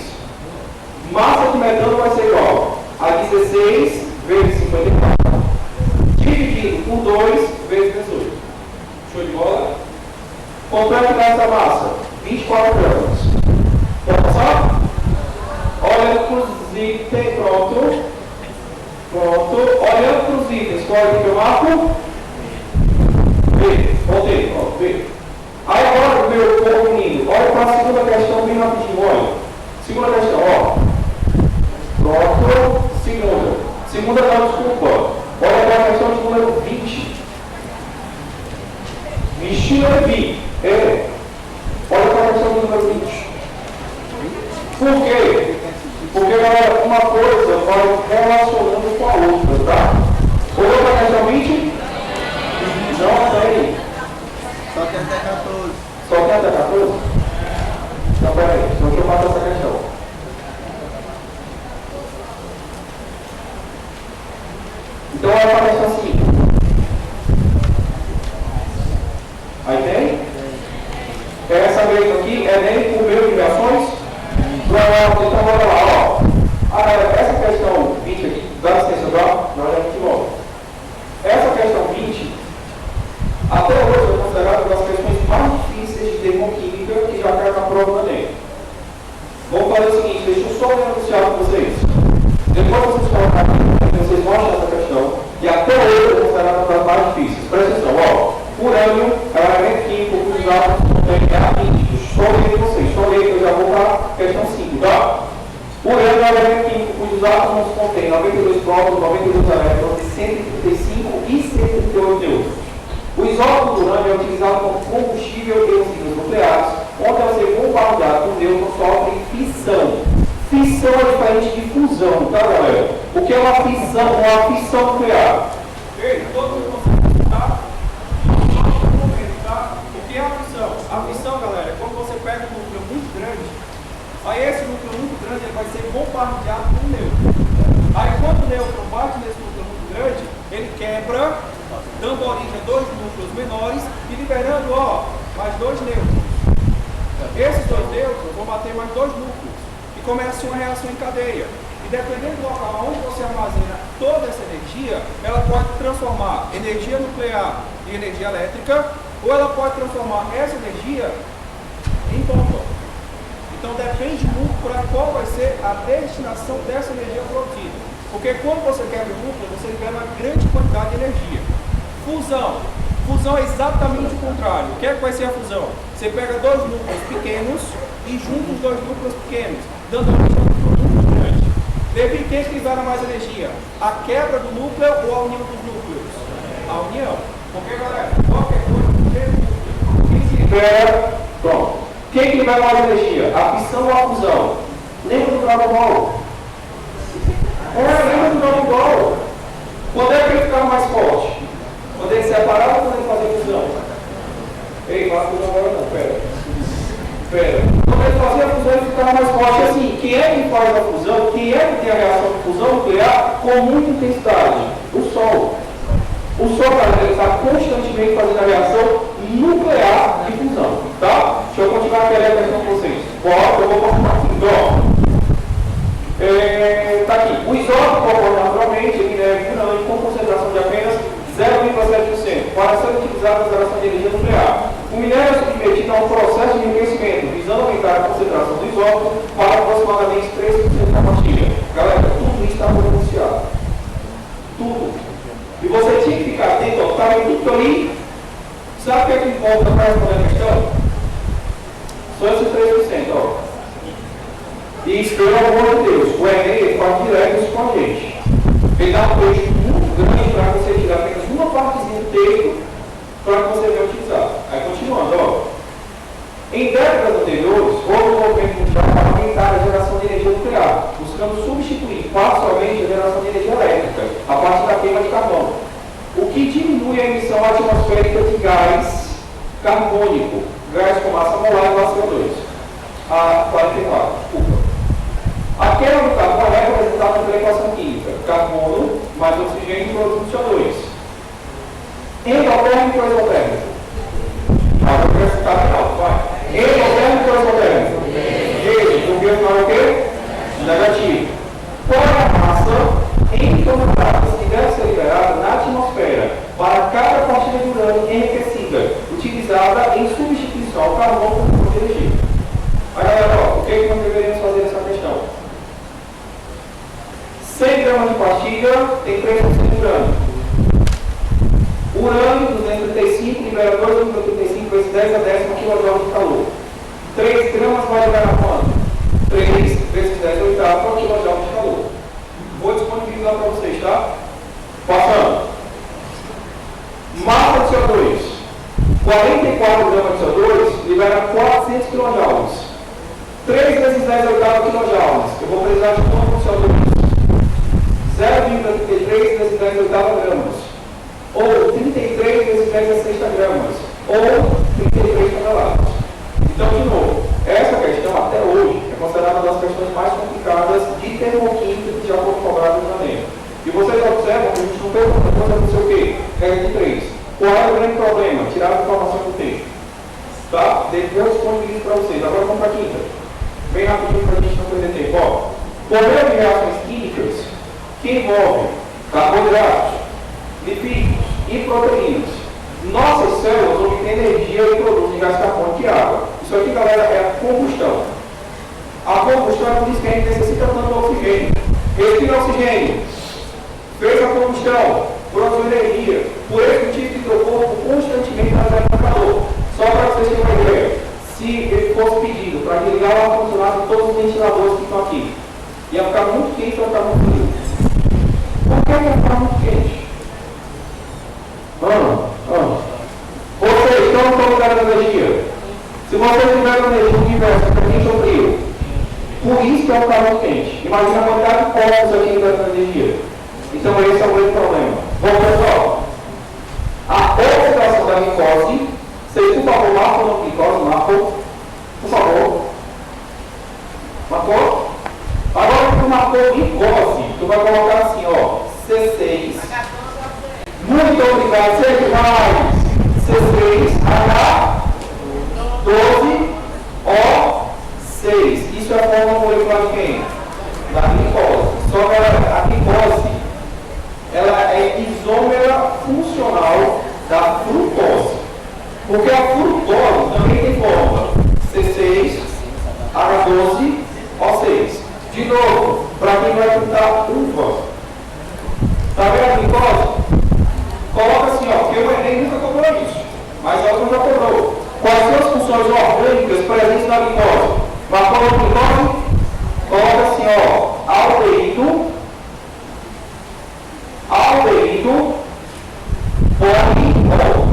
Massa de metano vai ser igual a 16 vezes 54. Dividido por 2 vezes 18. Show de bola? Quanto é que dá essa massa? 24 gramas. Pode passar? Olha para os itens, pronto. Olhando para os itens, qual é que eu marco? B. Voltei, B. Aí agora, meu povo lindo, olha para a segunda questão bem rapidinho, olha. Segunda questão, ó. Pronto. Segunda não, desculpa. Olha para a questão de número 20. Vixe, é. Olha para a questão de número 20. Por quê? Porque, galera, uma coisa vai relacionando com a outra, tá? Olha para a questão 20. Não tem. Só tem até 14. Só tem até 14? Então, peraí, deixa eu passar essa questão. Então, olha para a questão seguinte. Aí tem? Essa vez aqui é nem por meio de reações? Então, olha lá, ó. Essa questão 20 aqui, dá licença, tá? Na hora de novo. Essa questão 20, até hoje é considerada uma das questões mais difíceis de termoquímica que já cai na prova da ENEM. Vamos fazer o seguinte, deixa eu só anunciar para vocês. Depois vocês colocarem aqui, vocês mostram essa questão, e até hoje é considerada uma das mais difíceis. Presta atenção, ó. Urânio é um elemento químico cujo átomos contém amínios. Só ler vocês, só ler que eu já vou para a questão 5, tá? Urânio é um elemento químico cujos átomos contém 92 prótons, 92 elétrons, 135 e 138 nêutrons. O isótopo do urânio é utilizado como combustível em usinas nucleares, onde ao ser bombardeado por nêutrons sofre fissão. Fissão é diferente de fusão, tá, galera? O que é uma fissão? Uma fissão nuclear. Ei, todo mundo consegue escutar? Tá? O que é a fissão? A fissão, galera, é quando você pega um núcleo muito grande, aí esse núcleo muito grande ele vai ser bombardeado por um nêutron. Aí quando o nêutron bate nesse núcleo muito grande, ele quebra, dando origem a dois núcleos menores e liberando, ó, mais dois nêutrons. Esses dois nêutrons vão bater mais dois núcleos e começa uma reação em cadeia. E dependendo do local onde você armazena toda essa energia, ela pode transformar energia nuclear em energia elétrica, ou ela pode transformar essa energia em bomba. Então depende muito para qual vai ser a destinação dessa energia produzida. Porque quando você quebra o núcleo, você libera uma grande quantidade de energia. Fusão. Fusão é exatamente o contrário. O que é que vai ser a fusão? Você pega dois núcleos pequenos e junta os dois núcleos pequenos, dando origem a um núcleo grande. Deve quem que libera mais energia? A quebra do núcleo ou a união dos núcleos? A união. Porque, galera, qualquer coisa do mesmo núcleo. Quem se libera? Pronto. Quem que libera mais energia? A fissão ou a fusão? Lembra do Dragon Ball? Lembra do Dragon Ball? Quando é que ele ficava mais forte? Quando ele separava ou quando ele fazia fusão? Ei, fala fusão agora não, pera. Quando ele fazia a fusão, ele ficava mais forte. Assim, quem é que faz a fusão? Quem é que tem a reação de fusão nuclear com muita intensidade? O Sol. O Sol, galera, ele está constantemente fazendo a reação nuclear de fusão, tá? Deixa eu continuar aqui a questão com vocês. Eu vou continuar aqui. Então, tá aqui. O isótopo ocorre naturalmente, ele é finalmente com concentração de apenas 0,7%, para ser utilizado na geração de energia nuclear. O minério é submetido a um processo de enriquecimento, visando aumentar a concentração do isótopo para aproximadamente 3% da partilha. Galera, tudo isso está pronunciado. Tudo. E você tinha que ficar atento, ó, tá vendo tudo ali? Sabe o que é que importa para responder a questão? Só esses 3%, ó. E pelo amor de Deus, o Enem ele faz direto isso com a gente. Ele dá um texto muito grande para você tirar apenas uma partezinha do texto para que você venha utilizar. Aí continuando, ó. Em décadas anteriores, houve um movimento mundial para aumentar a geração de energia nuclear, buscando substituir parcialmente a geração de energia elétrica a partir da queima de carvão, o que diminui a emissão atmosférica de gás carbônico, gás com massa molar e massa CO2. A 44, desculpa. A queima do carbono é representada pela equação química: carbono mais oxigênio produz CO2. Endotérmico ou exotérmico? Agora eu quero ficar final, vai. Endotérmico ou exotérmico? Porque o final é o quê? Negativo. Qual é a massa em toneladas que deve ser liberada na atmosfera para cada partilha de urânio enriquecida, utilizada em substituição ao carbono como fonte de energia? Aí, galera, ó, o que nós deveríamos fazer nessa questão? 100 gramas de partilha tem 3% de urânio. Urânio 235 libera 2,35 vezes 10 a 10 kJ de calor. 3 gramas vai liberar quanto? 3 vezes 10 oitavos para o quilojoule de calor. Vou disponibilizar para vocês, tá? Passando. Massa de CO2. 44 gramas de CO2 libera 400 kJ. 3 vezes 10 oitavos kJ. Eu vou precisar de quanto de CO2? 0,33 vezes 10 oitavos gramas. Ou 33 vezes 10 a sexta gramas. Ou 33 toneladas. Então, de novo, essa questão até hoje é considerada uma das questões mais complicadas de termoquímica que já foram cobradas no Enem. E vocês observam que a gente não pergunta quando não sei o quê, regra de 3. Qual é o grande problema? Tirar a informação do texto. Tá? Depois eu disponibilizo para vocês. Agora vamos para a quinta. Bem rapidinho para a gente não perder tempo. Ó, por meio de reações químicas que envolvem carboidratos, lipídios e proteínas, nossas células obtêm energia e produzem gás carbônico e água. Isso aqui, galera, é a combustão. A combustão é por isso que a gente necessita tanto oxigênio. Respira oxigênio. Fez a combustão, produz energia. Por esse motivo que o corpo constantemente reserva calor. Só para vocês terem uma ideia, se ele fosse pedido para ligar o ar-condicionado de todos os ventiladores que estão aqui, ia ficar muito quente ou ficar muito frio? Por que ia ficar muito quente? Vocês estão ligando a energia. Se vocês tiverem energia no universo, é quente ou frio? Por isso que é um calor quente. Imagina a quantidade de corpos aqui ligando a energia. Então esse é o grande problema. Bom, pessoal, a oxidação da glicose, vocês, por favor, marcam no glicose, marcam, por favor. Marcou? Agora que tu marcou glicose, tu vai colocar assim, ó, C6. Muito obrigado, seja mais. C6H12O6. Isso é a forma molecular de quem? Da glicose. Só que a glicose, ela é isômera funcional da frutose. Porque a frutose também tem forma C6H12O6. De novo, para quem vai tentar uva. Tá vendo a glicose? Coloca assim, ó, porque o Enem nunca cobrou isso, mas alguns já cobrou. Quais são as funções orgânicas presentes na glicose? Marcou a glicose? Coloca assim, ó, aldeído, poliol.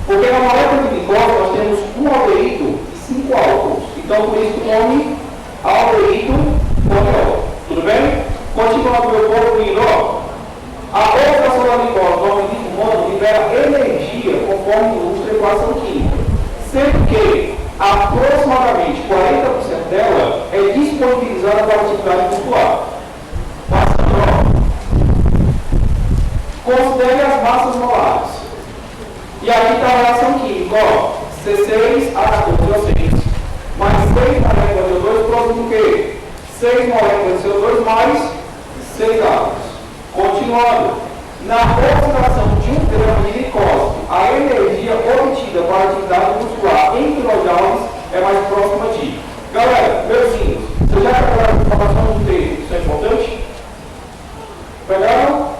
Porque na molécula de glicose nós temos um aldeído e 5 álcools. Então, por isso o nome aldeído poliol. Tudo bem? Continuando o meu corpo indo, ó. A oxidação da glicose no organismo humano libera energia conforme ilustra a equação química, sendo que aproximadamente 40% dela é disponibilizada para a atividade muscular. Considere as massas molares. E aqui está a reação química, ó, C6H12O6 mais 6 moléculas de CO2 produz o quê? 6 moléculas de CO2 mais 6 átomos. Continuando, na oxidação de 1 grama de glicose, a energia obtida para a atividade muscular em quilojoules é mais próxima de. Galera, meuzinhos, vocês já pegaram a informação do texto? Isso é importante? Pegaram?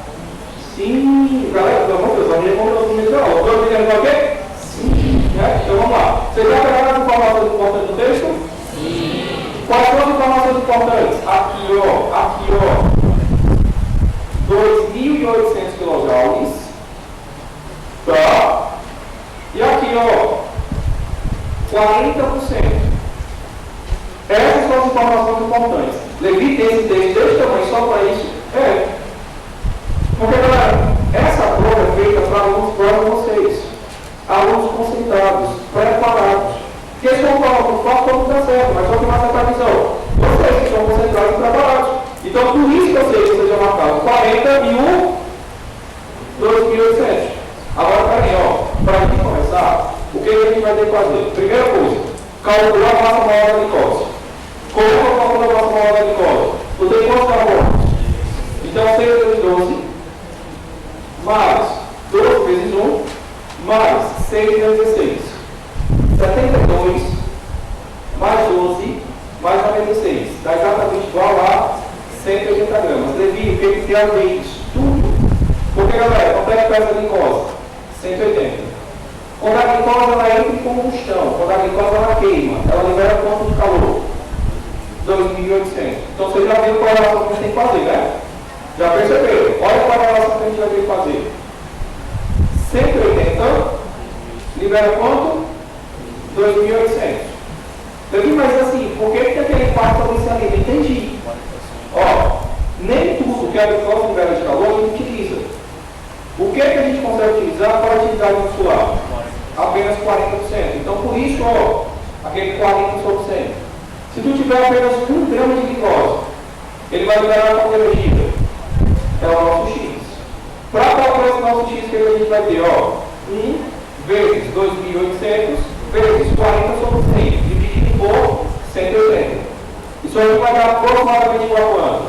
Sim. Galera, pelo amor de Deus, a minha conta do meteorólogo. Estou entendendo o quê? Sim. Então vamos lá. Vocês já pegaram as informações importantes do texto? Sim. Quais são as informações importantes? Aqui, ó. 2.800 kJ, tá? E aqui, ó, 40%. Essas são as informações importantes. Levite esse texto desse tamanho só para isso. Porque, galera, essa prova é feita para alunos vocês. Alunos concentrados, preparados. Porque eles estão falando, todo mundo dá certo, mas só que mais a visão. Vocês que estão concentrados e preparados. Então, por isso que eu sei que vocês já marcaram 40 e 2.800. Agora, peraí, ó, para a gente começar, o que a gente vai ter que fazer? Primeira coisa, calcular a massa maior da glicose. Como eu calculo a massa maior da glicose? Tu tem quantos carbonos? Então, 6 vezes 12, mais 12 vezes 1, mais 6 vezes 16. 72, mais 12, mais 96. Dá exatamente igual a 180 gramas. Levi, o que tem a ver isso? Tudo. Porque, galera, quanto é que pesa a glicose? 180. Quando a glicose ela entra em combustão, quando a glicose ela queima, ela libera quanto de calor? 2 2.800. Então você já viu qual é a relação que a gente tem que fazer, né? Já perceberam? Olha qual é a relação que a gente vai ter que fazer. 180 libera quanto? 2.800. Levi, mas assim, por que aquele quarto ali se anima? Entendi. Ó, nem tudo que a glicose libera de calor a gente utiliza. O que a gente consegue utilizar para a atividade muscular? Apenas 40%. Então, por isso, ó, aquele 40%. Se tu tiver apenas 1 grama de glicose, ele vai liberar qual energia? É o nosso X. Para calcular esse nosso X, que a gente vai ter, ó, 1 vezes 2.800 vezes 40 sobre 100, dividido por 180. Isso aqui vai dar aproximadamente quanto?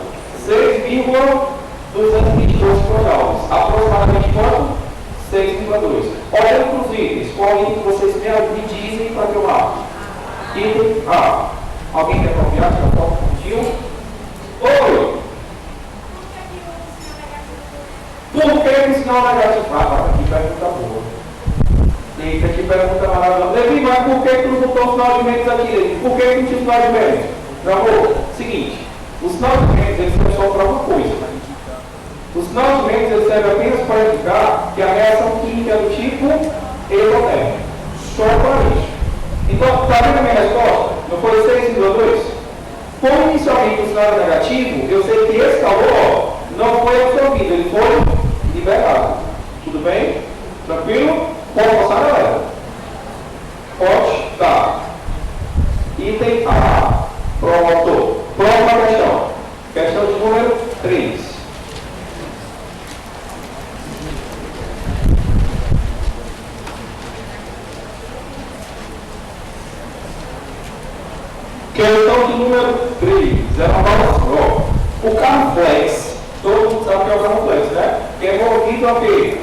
6,222 kilojoules. Aproximadamente quanto? 6,2. Olhando para os itens, qual item que vocês me dizem para que eu marque? Item A. Alguém quer copiar? Já pode repetir? Oi! Por que o sinal negativo? Ah, aqui pergunta boa. Eita, que pergunta maravilhosa. Levi, mas por que tu não botou o sinal de menos aqui, Levi? Por que tu não tinha o sinal de menos? Meu amor, seguinte, o sinal de menos ele serve só para uma coisa. O sinal de menos ele serve apenas para indicar que a reação química é do tipo exotérmico. Só para isso. Então, está vendo a minha resposta? Não foi 6,2? Como inicialmente o sinal era negativo, eu sei que esse calor não foi absorvido, ele foi liberado. Tudo bem? Tranquilo? Pode passar, galera? Pode? Tá. Item A. Pronto. Próxima questão. Questão de número 3. Questão de número 3. É uma avaliação. O carro flex, todo mundo sabe que é o carro flex, né? Que é movido a quê?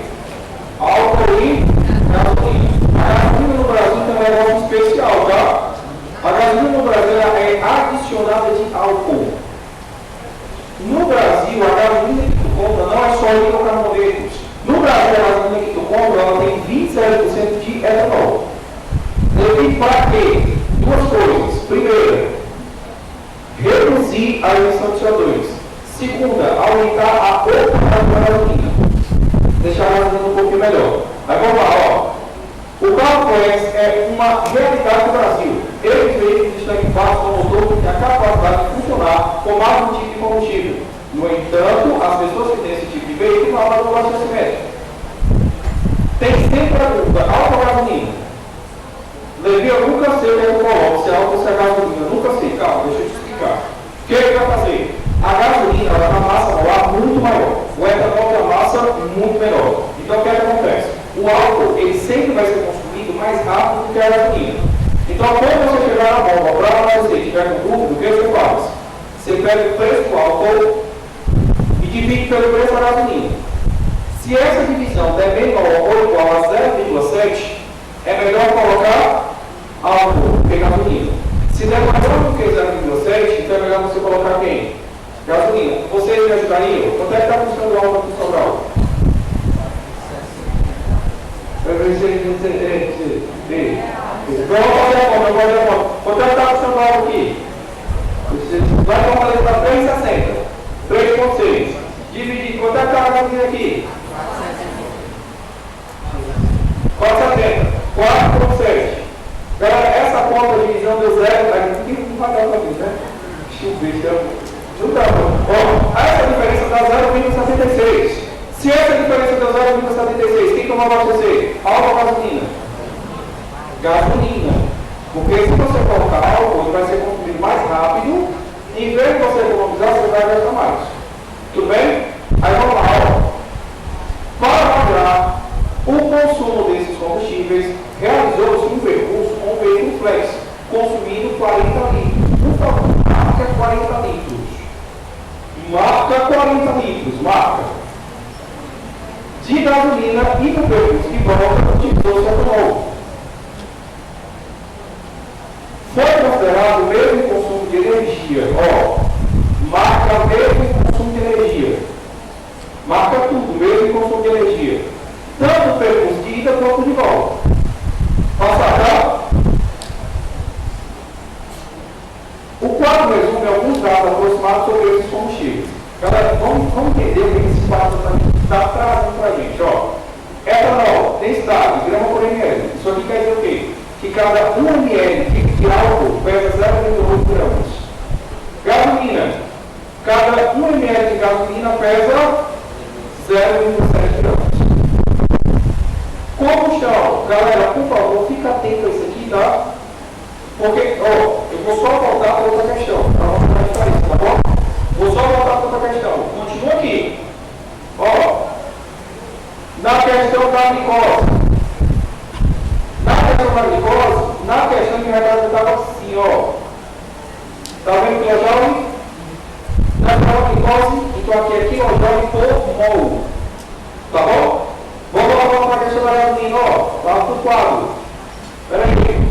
Álcool e gasolina. A gasolina no Brasil tem um negócio especial, tá? A gasolina no Brasil é adicionada de álcool. No Brasil, a gasolina que tu compra não é só hidrocarbonetos. No Brasil, a gasolina que tu compra ela tem 27% de etanol. E para quê? Duas coisas. Primeira, reduzir a emissão de CO2. Segunda, aumentar a octanagem da gasolina. Deixar a gasolina um pouquinho melhor. Aí vamos lá, ó. O carro flex é uma realidade do Brasil. Eles veículos estão equipados com motor que tem a capacidade de funcionar com mais um tipo de combustível. No entanto, as pessoas que têm esse tipo de veículo não vão no abastecimento. Tem sempre a dúvida, álcool ou gasolina? Levi, eu nunca sei o que eu coloco, se é álcool ou se é gasolina. Eu nunca sei, calma, deixa eu te explicar. O que ele vai fazer? A gasolina ela tem uma massa molar muito maior. O etanol tem uma massa muito menor. Então o que acontece? O álcool ele sempre vai ser consumido mais rápido do que a gasolina. Então quando você chegar na bomba para abastecer e tiver com dúvida, o que você faz? Você pega o preço do álcool e divide pelo preço da gasolina. Se essa divisão der menor ou igual a 0,7, é melhor colocar álcool que gasolina. Se der maior do que 0,7, então é melhor você colocar quem? Gasolina. Vocês me ajudariam? Quanto é que está custando o álcool aqui em Sobral? Vamos fazer a conta, quanto é que está custando o álcool aqui? Vai fazer para 3,60. 3,6. Dividir, quanto é que está a gasolina aqui? 4,70. 4,7. Galera, essa conta de divisão deu zero. Não vai dar para mim, né? Deixa eu ver. Não dá, ó, essa diferença dá 0,76. Se essa diferença deu 0,76, quem que eu vou abastecer? Álcool ou gasolina? Gasolina. Porque se você colocar álcool, ele vai ser consumido mais rápido. E em vez de você economizar, você vai gastar mais. Tudo bem? Aí vamos lá, ó. Para avaliar o consumo desses combustíveis, realizou-se um percurso com um veículo flex, consumindo 40 litros. Por favor, marca 40 litros. Marca 40 litros, marca. De gasolina e no percurso de volta utilizou-se etanol. Foi considerado o mesmo consumo de energia. Ó, marca mesmo consumo de energia. Marca tudo, mesmo consumo de energia. Tanto o percurso de ida quanto de volta. Passar cá. O quadro resume é que cada 1 ml de álcool pesa 0,8 gramas. Gasolina. Cada 1 ml de gasolina pesa 0,7 gramas. Combustão. Galera, por favor, fica atento a isso aqui, tá? Porque, ó, eu vou só voltar para outra questão. Para não ficar isso, tá bom? Vou só voltar para outra questão. Continua aqui. Ó, na questão da glicose. Na questão da glicose, na questão que representava assim, ó. Tá vendo quilojoule? Na questão da glicose, então aqui é quilojoule por mol. Tá bom? Vamos lá para a questão da gasolina, ó. Tá pro quadro. Espera aí.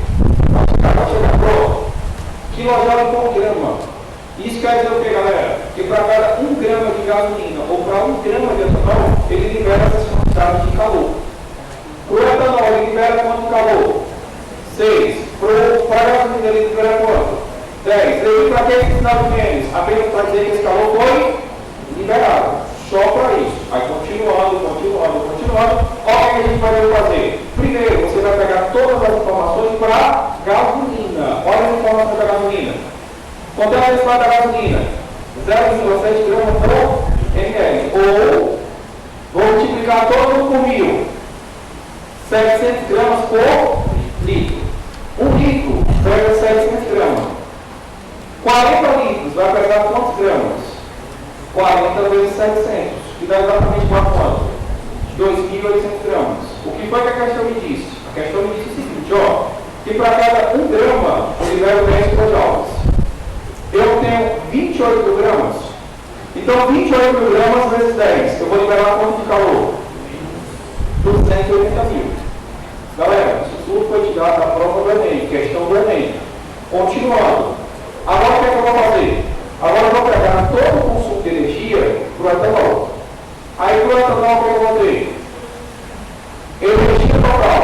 Vai chegar, pronto. Quilojoule por grama. Isso quer dizer o que, galera? Que para cada 1 grama de gasolina ou para 1 grama de etanol, ele libera essas quantidades de calor. Para o etanol, ele libera quanto calor? 6. Para a gasolina, ele libera quanto? 10. E para que precisava menos? Apenas para dizer que esse calor foi liberado. Só para isso. Aí continuando. Olha o que a gente vai fazer. Primeiro, você vai pegar todas as informações para gasolina. Olha as informações da gasolina. Quanto é a necessidade da gasolina? 0,7 gramas por ml. Ou, vou multiplicar todo por 1.000. 700 gramas por litro. 1 litro pega 700 gramas. 40 litros vai pegar quantos gramas? 40 vezes 700. Que dá exatamente para quanto? 2.800 gramas. O que foi que a questão me disse? A questão me disse o seguinte, ó. Que para cada 1 grama eu libero 10 kilojoules. Eu tenho 28 gramas. Então, 28 gramas vezes 10. Eu vou liberar quanto de calor? 280 mil. Galera, isso tudo foi tirado da prova do Enem, questão do Enem. Continuando. Agora, o que é que eu vou fazer? Agora, eu vou pegar todo o consumo de energia para o etanol. Aí, para o etanol, o que eu vou ter? Energia total,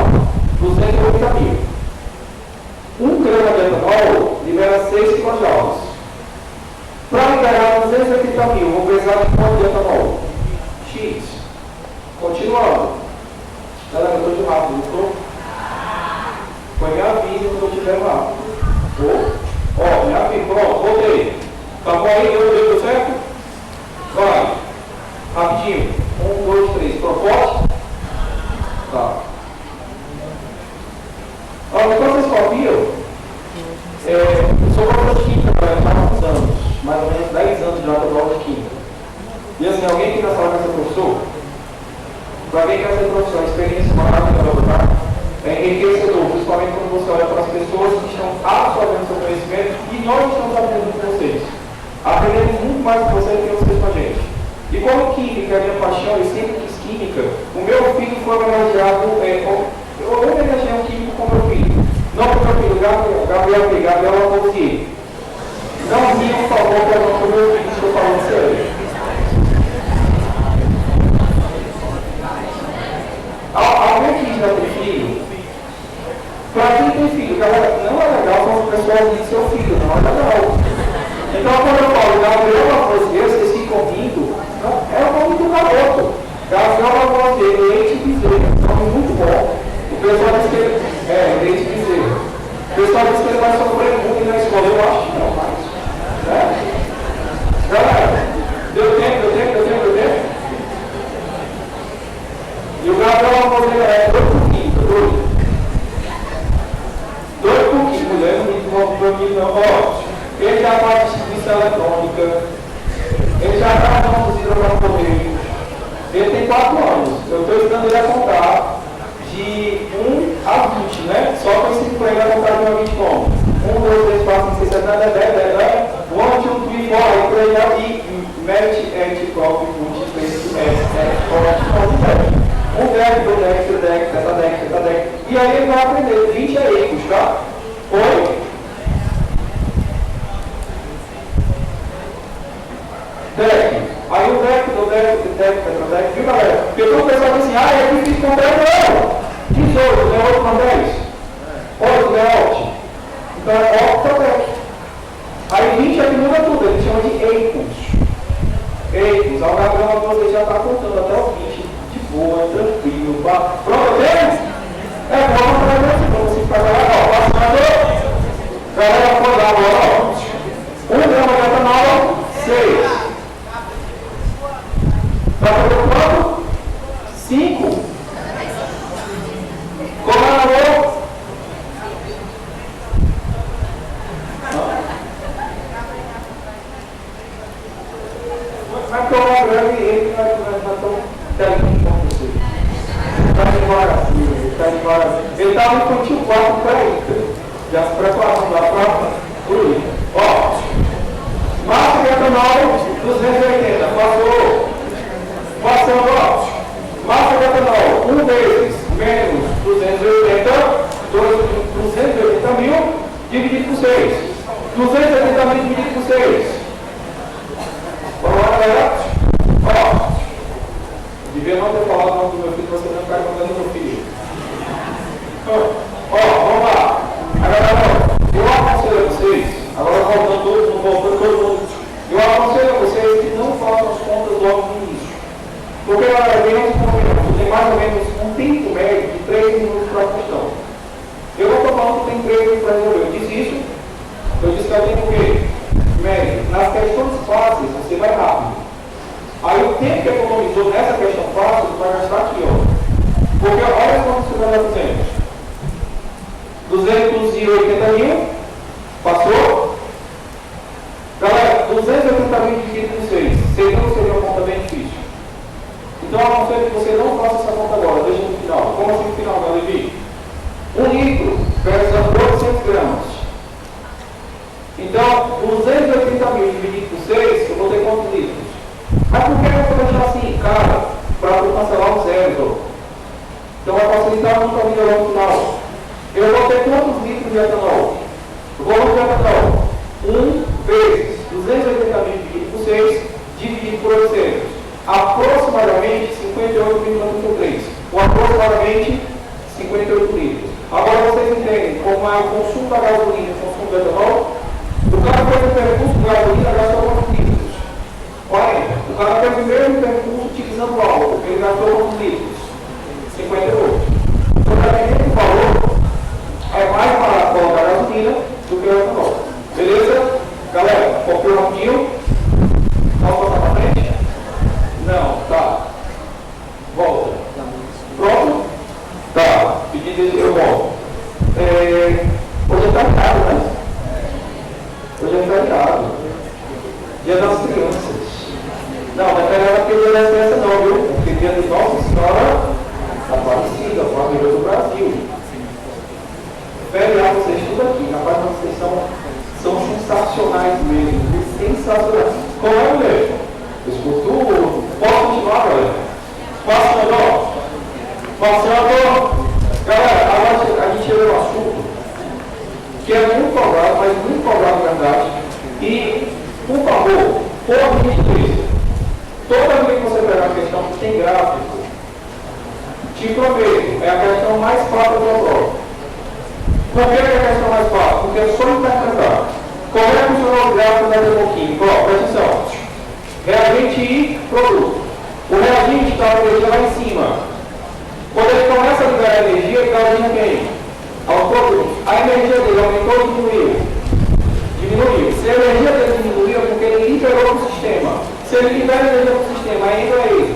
280 mil. 1 grama de etanol libera 6 kilojoules. Para liberar 280 mil, vou precisar de quanto de etanol? X. Continuando. Galera, eu estou de rápido, não estou? Foi minha vida quando eu estiver rápido. Ó, minha vida, pronto, voltei. Tá bom aí? Deu certo? Vai. Rapidinho. 1, 2, 3. Proposta? Tá. Ó, depois vocês copiam. Eu sou professor de química, há muitos anos. Mais ou menos 10 anos já que eu dou aula de química. E assim, alguém que quer falar com esse professor? Para alguém que quer ser professor, a experiência maravilhosa, tá? É enriquecedor, principalmente quando você olha para as pessoas que estão absorvendo seu conhecimento e nós estamos aprendendo com vocês. Aprendendo muito mais com vocês do que vocês com a gente. E como química é a minha paixão, eu sempre quis química, o meu filho foi homenageado, eu homenageei um químico com meu filho. Não com meu filho, Gabriel Lavoisier. Não me por favor, que eu não sou meu filho, estou falando sério. Alguém que já tem filho? Para quem tem filho, galera, não é legal quando o pessoal diz seu filho, não é legal. Então, quando eu falo Gabriel Lavoisier, vocês ficam rindo, é o nome do garoto. Gabriel Lavoisier, Leite Bezerra, nome muito bom. O pessoal diz que ele Leite Bezerra. O pessoal diz que ele vai sofrer muito na escola, eu acho que não mais. Galera, deu tempo. E o Gabriel Lavoisier é doido. Mulher, não me desenvolve não. Ó, ele já faz distribuição eletrônica, ele já está na usina para poder. Ele tem 4 anos. Eu estou ensinando ele a contar de 1 a 20, né? Só que eu ensino para ele a contar de 1 a 20 como? 1, 2, 3, 4, 5, 6, 7, 8, 9, 10, 10, 1, 2, 3, 4, aí por aí, e mete, prove, multiplica, mete, 1 deck, 2 decks, 3 decks, teta deck. E aí ele vai aprender 20 ecos, tá? Oi? Deck. Aí o deck, do deck, viu galera? Porque todo o pessoal diz assim, é difícil contar, não. 18, né? 8 com 10. 8, né? Opt. Então é opt para deck. Aí 20 é que muda tudo, ele chama de ecos. Aí o Gabriel Lavoisier já está contando até o 20. De boa, tranquilo. Pronto, temos? Vamos para você ficar lá. provavelmente o quarto caída. Já se preparando lá para fluir. Ó, massa de etanol 280, passou. Passando, ó. Massa de etanol 1 vezes menos 280, 280 mil dividido por 6. 280 mil dividido por 6. Vamos lá, galera? Ó, devia não ter falado o nome do meu filho, você não ficar mandando meu filho. Ó, vamos lá. Agora, eu aconselho a vocês, agora voltando todo mundo, eu aconselho a vocês que não façam as contas logo no início. Porque agora tem mais ou menos um tempo médio de 3 minutos para a questão. Eu não estou falando que tem 3 minutos para resolver. Eu disse isso, eu disse que eu tenho o quê? Médio. Nas questões fáceis, você vai rápido. Aí o tempo que economizou nessa questão fácil, você vai gastar aqui, ó. Porque olha quanto você vai fazendo. 280 mil, passou? Galera, 280 mil dividido por 6. Seria uma conta bem difícil. Então eu aconselho que você não faça essa conta agora, deixa no final. Como assim no final, né, Levi? 1 litro versus 800 gramas. Então, 280 mil dividido por 6, eu vou ter quantos litros? Mas por que eu vou deixar assim, cara? Para cancelar os zeros. Então vai facilitar muito a vida lá no final. Eu vou ter quantos litros de etanol? O volume de etanol. 1 vezes 280 mil dividido por 6, dividido por 800. Aproximadamente 58,33. Ou aproximadamente 58 litros. Agora vocês entendem como é o consumo da gasolina e o consumo do etanol? O cara fez o percurso da gasolina, gastou quantos litros? 40. O cara fez o mesmo percurso utilizando álcool, ele gastou quantos litros? 58. Então, dependendo do valor, é mais barato colocar a gasolina do que o etanol. Beleza? Galera, copiou rapidinho? Vamos passar para frente? Não, tá. Volta. Pronto? Tá. Pedindo eu volto. Hoje é feriado, né? Hoje é feriado. Dia das crianças. Não, não é feriado porque dia das crianças não, viu? Porque dia de Nossa Senhora Aparecida, a família do Brasil. Feriado, vocês estudam aqui. Rapaz, vocês são sensacionais mesmo. Sensacionais. Como é mesmo? Escutou? Posso continuar, galera? Passando. Galera, agora a gente chega no assunto que é muito cobrado, mas muito cobrado, na verdade. E, por favor, por gentileza, toda vez que você pegar a questão que tem gráfico, te prometo, é a questão mais fácil da prova. Por que é a questão mais fácil? Porque é só interpretar. Como é que funciona o gráfico da termoquímica? Ó, presta atenção. Reagente e produto. O reagente está a energia lá em cima. Quando ele começa a liberar energia, ele dá origem a quem? Ao produto. A energia dele aumentou ou diminuiu? Diminuiu. Se a energia dele diminuiu, é porque ele liberou para o sistema. Se ele libera energia para o sistema, ainda é ele.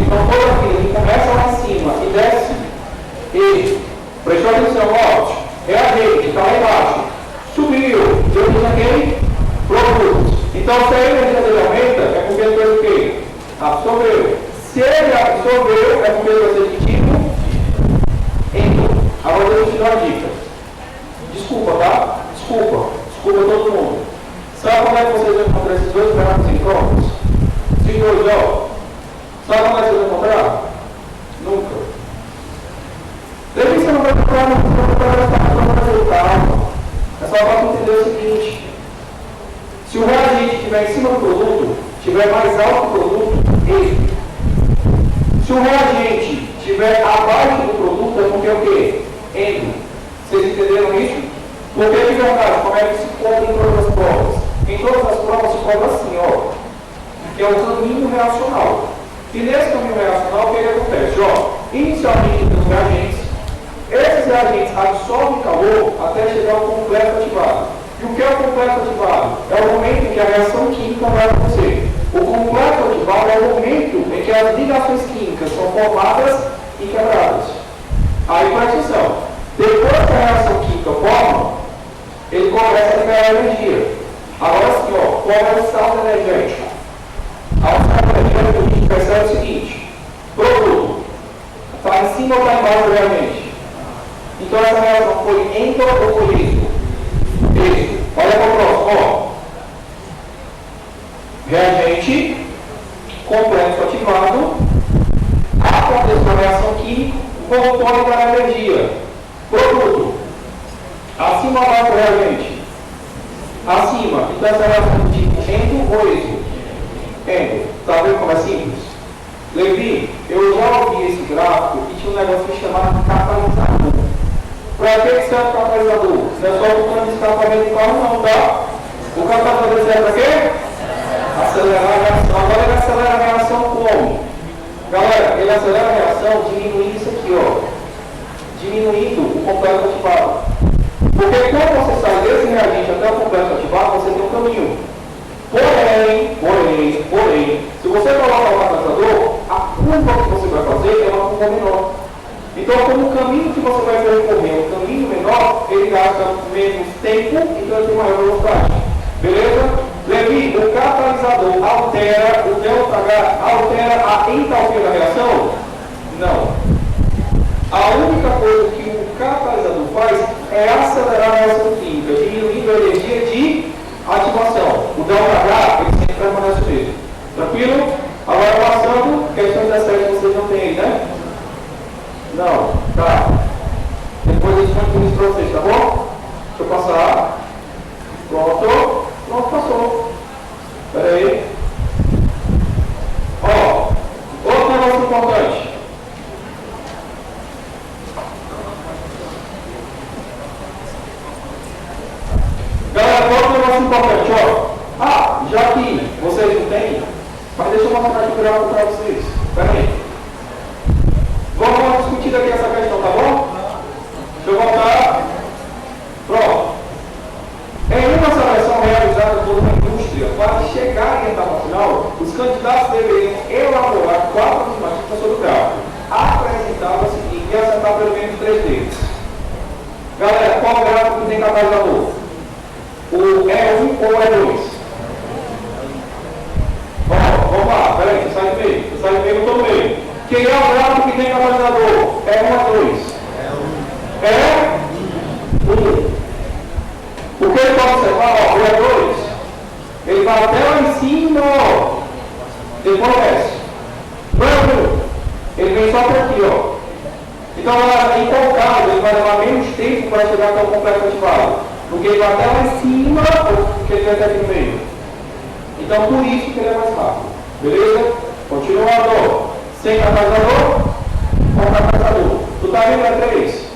Então, toda vez ele começa lá em cima e desce, ele. Prestou atenção, ó. Reagente, está lá embaixo. Subiu. Deu origem a quem? Produto. Então, se a energia dele aumenta, é porque ele fez o quê? Absorveu. Se ele absorveu, é porque ele vai ser de tipo endo. Agora eu vou te dar uma dica. Desculpa, tá? Desculpa todo mundo. Sabe como é que vocês vão encontrar esses dois gráficos sincrônicos? Se dois, ó. Sabe como é que vocês vão encontrar? Nunca. Desde que você não vai encontrar, não vai resultado. É só para entender o seguinte. Se o reagente estiver em cima do produto, estiver mais alto que o produto, ele. Se o reagente estiver abaixo do produto, é porque é o quê? Endo. Vocês entenderam isso? Porque de verdade, como é que se cobra em todas as provas? Em todas as provas se cobra assim, ó. Que é o caminho reacional. E nesse caminho reacional, o que acontece? Ó, inicialmente tem os reagentes. Esses reagentes absorvem calor até chegar ao complexo ativado. E o que é o complexo ativado? É o momento em que a reação química vai acontecer. O complexo ativado é o momento em que as ligações químicas são formadas e quebradas. Aí presta atenção. Depois que a reação química forma, ele começa a liberar energia. Agora sim, ó, qual é o estado energético? Ao estado energético, a gente percebe o seguinte: produto está em cima ou está embaixo do reagente? Então essa reação foi endo ou foi iso? Isso. Olha para o próximo, ó. Reagente, complexo ativado, acontece uma reação química, compõe para a energia. Produto. Acima ou abaixo do reagente? Acima. Então essa reação do tipo endo ou iso? Endo. Está vendo como é simples? Levi, eu já ouvi esse gráfico e tinha um negócio chamado catalisador. Para que serve o catalisador? Não é só o cano de escapamento do carro, não, tá? O catalisador serve para quê? Acelerar a reação. Agora ele acelera a reação como? Galera, ele acelera a reação diminuindo isso aqui, ó. Diminuindo o complexo ativado. Porque quando você sai desse reagente até o complexo ativado, você tem um caminho. Porém, se você colocar o catalisador, a curva que você vai fazer é uma curva menor. Então, como o caminho que você vai percorrer é um caminho menor, ele gasta menos tempo, então ele tem maior velocidade. Beleza? Levi, o catalisador altera o ΔH, altera a entalpia da reação? Não. A única coisa que o catalisador faz é acelerar a reação química, diminuindo a energia de ativação. O ΔH, ele sempre permanece o mesmo. Tranquilo? Agora passando, questão 17 vocês não têm, né? Não, tá. Depois a gente vai por isso para vocês, tá bom? Deixa eu passar. Pronto. Pronto, passou. Espera aí. Ó, outro negócio importante. Galera, outro negócio importante, ó. Ah, já que vocês não têm, mas deixa eu mostrar aqui o gráfico para vocês. Espera aí. Vamos discutir aqui essa questão, tá bom? Deixa eu voltar. Pronto. Em uma seleção realizada por uma indústria, para chegar em etapa final, os candidatos deveriam elaborar 4 afirmativas sobre o gráfico, apresentar o seguinte e acertar pelo menos 3 deles. Galera, qual gráfico que tem catalisador? O E1 ou o E2? Vamos lá, peraí, você sai do meio. Você sai do meio, eu estou no meio. Quem é o gráfico que tem catalisador? E1 ou E2? E1. O que ele pode observar, ó, o E2, ele vai até lá em cima, ó, depois desce. Ele vem só por aqui, ó. Então, em qual caso, ele vai levar menos tempo para chegar até o complexo ativado. Porque ele vai até lá em cima, porque ele vai até aqui no meio. Então, por isso que ele é mais rápido. Beleza? Continuando, sem catalisador, com catalisador. Tu tá vendo o E3?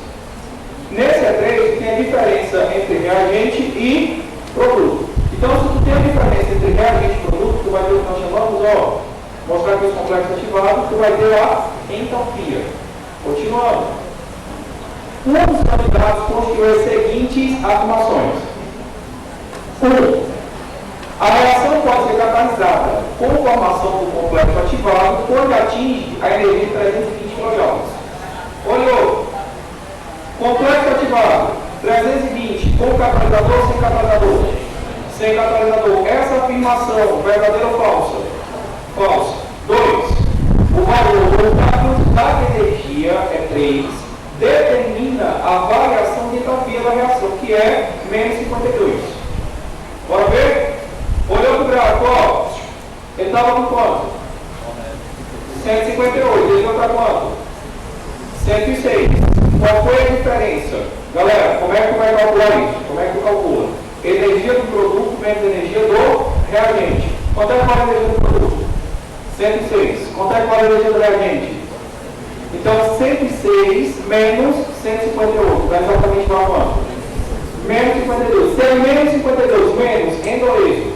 Nesse E3 tem a diferença entre reagente e produto. Então, se tu tem a diferença entre reagente e produto, tu vai ter o que nós chamamos, ó, mostrar aqui os complexos ativados, tu vai ter a entalpia. Continuando. Um dos candidatos construiu as seguintes afirmações. 1. A reação pode ser catalisada com formação do complexo ativado quando atinge a energia de 320 kJ. Olhou. Complexo ativado, 320, com catalisador ou sem catalisador? Sem catalisador. Essa afirmação, verdadeira ou falsa? Falsa. 2. O valor do da energia é 3, determina a variação de entalpia da reação, que é menos 52. Bora ver? Olhou para o gráfico, ó. Ele estava com quanto? 158. Ele vai para quanto? 106. Qual foi a diferença? Galera, como é que vai calcular isso? Como é que calcula? Energia do produto menos energia do reagente. Quanto é que vale a energia do produto? 106. Quanto é que vale a energia do reagente? Então, 106 menos 158. Vai exatamente para quanto? Menos 52. Se é menos 52, menos endo ou êxito?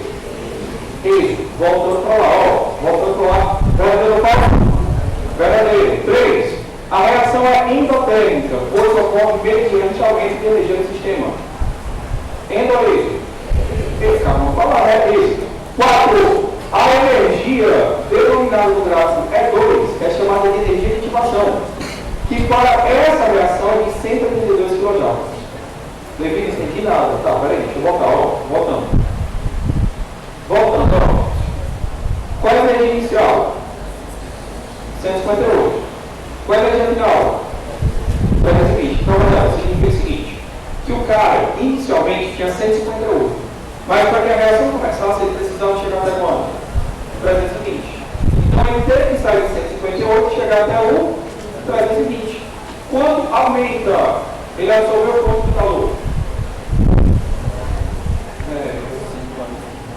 Êxito. Voltando para lá, ó. Voltando para lá. Verdadeiro ou falso? Verdadeiro. 3. A reação é endotérmica, pois ocorre mediante aumento de energia do sistema. Endoêxito. Esse cara não fala, é êxito. 4. A energia denominada no gráfico E2 é chamada de energia de ativação, que para essa reação é de 132 kJ. Levi, não entendi nada. Tá, peraí, deixa eu voltar, ó. Voltando. Voltando, ó. Qual é a energia inicial? 158. Qual é a energia final? 320. Então, olha, inicialmente tinha 158. Mas para que a reação começasse, ele precisava chegar até quanto? 320. Então ele teve que sair de 158 e chegar até o 320. Quando aumenta, ele absorveu quanto de calor?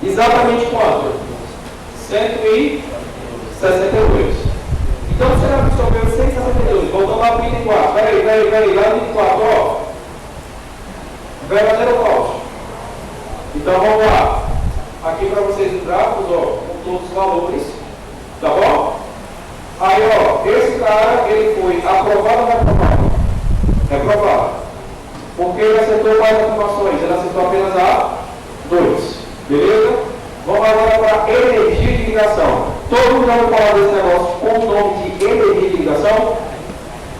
Exatamente quanto? 162. Então você absorveu 162. Voltando lá para o item 4. Peraí, lá no item 4, ó. Verdadeiro ou falso? Então vamos lá. Aqui para vocês os gráficos, ó, com todos os valores. Tá bom? Aí, ó, esse cara, ele foi aprovado ou reprovado? Reprovado. Porque ele acertou quais afirmações? Ele acertou apenas a 2. Beleza? Vamos agora para energia de ligação. Todo mundo já ouviu falar desse negócio com o nome de energia de ligação?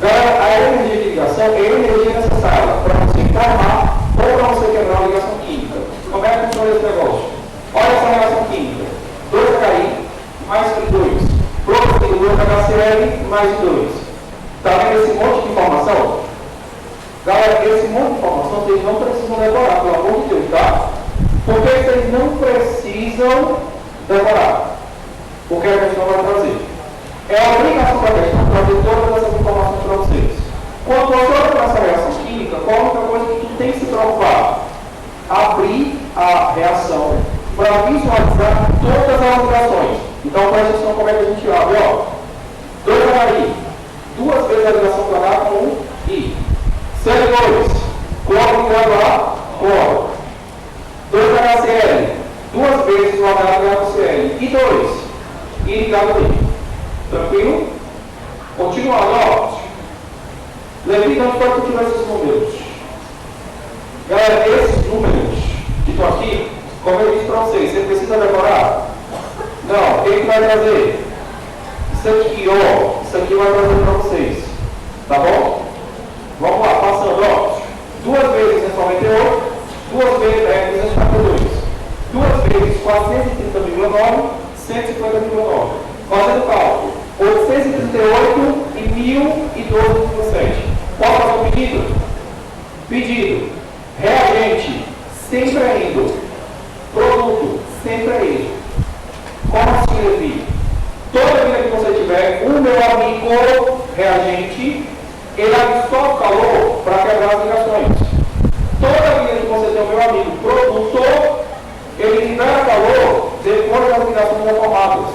Galera, a energia de ligação é a energia necessária para você formar ou para você quebrar uma ligação química. Como é que funciona esse negócio? Olha essa reação química. 2HI mais 2. Produzido 2HCl mais 2. Está vendo esse monte de informação? Galera, esse monte de informação vocês não precisam decorar, pelo amor de Deus, tá? Porque vocês não precisam decorar. Porque a questão vai trazer. É a obrigação da questão trazer todas essas informações para vocês. Quando você olha para essa reação química, qual a única coisa que tu tem que se preocupar? Abrir a reação para visualizar todas as ligações. Então, presta atenção como é que a gente abre, ó. 2HI, 2 vezes a ligação do H com 1 I. Cl2, cloro ligado a cloro. 2HCl, 2 vezes o H ligado ao Cl. E 2, I ligado a I. Tranquilo? Continuando, ó. Lembrando para continuar esses números. Galera, esses números que estão aqui, como eu disse para vocês, você precisa decorar? Não, quem que vai trazer? Isso aqui, ó. Isso aqui vai trazer para vocês. Tá bom? Vamos lá, passando, ó. 2 vezes 198, 2 vezes 242. 2 vezes 430,9, 150,9. Fazendo cálculo. 838 e 1012,7. Qual é o pedido? Pedido. Reagente, sempre é indo. Produto, sempre é indo. Como assim, Levi? Toda vida que você tiver, o meu amigo reagente, ele absorve calor para quebrar as ligações. Toda vida que você tem o meu amigo produtor, ele libera calor depois das ligações são formadas.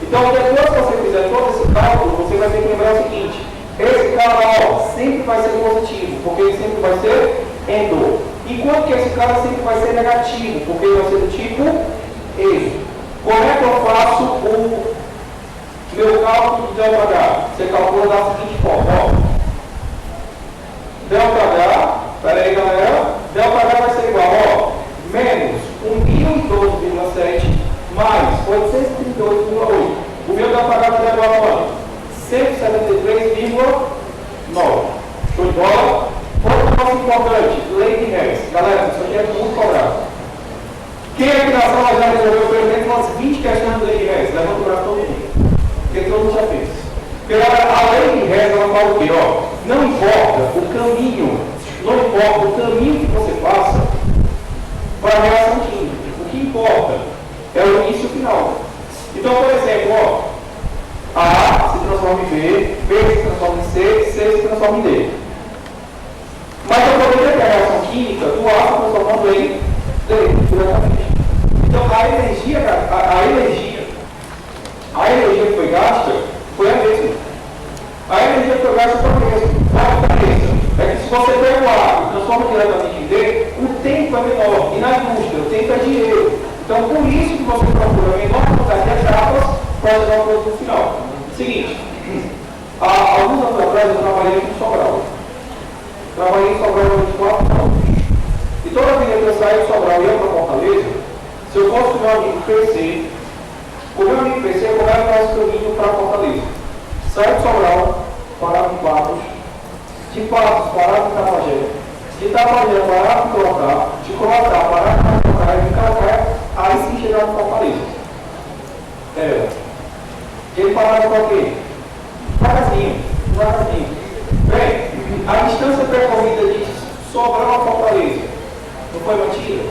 Então, depois que você fizer todo esse cálculo, você vai ter que lembrar o seguinte: esse cara, ó, sempre vai ser positivo, porque ele sempre vai ser endo. Enquanto que esse cara sempre vai ser negativo, porque ele vai ser do tipo exo. Como é que eu faço o meu cálculo de ΔH? Você calcula da seguinte forma, ó. ΔH, peraí galera, ΔH vai ser igual, ó, menos 1012,7 mais 838,8. O meu ΔH vai ser igual a quanto? 173,9. Show de bola? Outro negócio importante, lei de Hess. Galera, isso aqui é muito cobrado. Quem aqui na sala já resolveu pelo menos umas 20 questões da lei de Hess? Levanta o braço todo mundo. Porque todo mundo já fez. Porque a lei de Hess, ela fala o quê? Ó, não importa o caminho, não importa o caminho que você faça para a reação química. O que importa é o início e o final. Então, por exemplo, ó, A se transforma em B, B se transforma em C, C se transforma em D. Mas eu poderia ter a reação química do A se transformando em D, diretamente. Então, a energia que foi gasta foi a mesma. A energia que foi gasta foi a mesma. A diferença é que se você pega o A e transforma diretamente em D, o tempo é menor. E na indústria, o tempo é dinheiro. Então, por isso que você procura a menor quantidade de etapas para chegar ao produto final. Seguinte, alguns anos atrás eu trabalhei em Sobral. Trabalhei em Sobral durante 4 anos. E toda vez que eu saí de Sobral e ia para Fortaleza, se eu fosse com o meu amigo PC, o meu amigo PC, como é que faz o caminho para Fortaleza? Sai de Sobral, parava em Patos, de Patos, parava em Itabagé, de Itabagé, parava em Colocar, de Colocar, parava em Colocar, de Colocar, aí sim chegava em Fortaleza. Ele parava com quê? Devagarzinho. Bem, a distância percorrida de Sobral a Fortaleza foi mantida.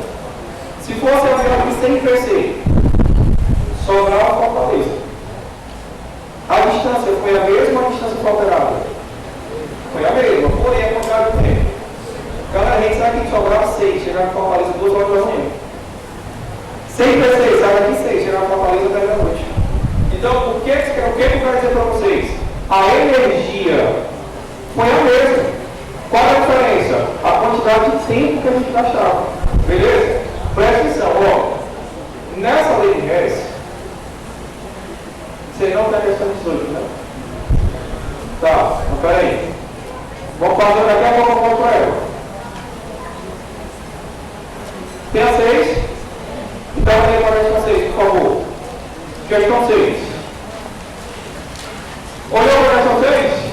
Se fosse haver aqui 100 PC, Sobral Fortaleza. A distância foi a mesma ou a distância foi alterada? Foi a mesma, porém a quantidade do tempo. Galera, a gente sai aqui de Sobral 6, chegar em Fortaleza 2 horas da manhã. 100 PC, sai daqui 6, chegar em Fortaleza 10 da noite. Então, o que eu quero dizer para vocês? A energia foi a mesma. Qual é a diferença? A quantidade de tempo que a gente gastava. Beleza? Presta atenção, ó. Nessa lei de Hess, você não está questão de hoje, né? Tá, então peraí. Vamos fazer daqui a pouco uma para ela. Tem a 6? Então, aí para a questão 6, por favor. Questão 6. Olhou para a questão 6?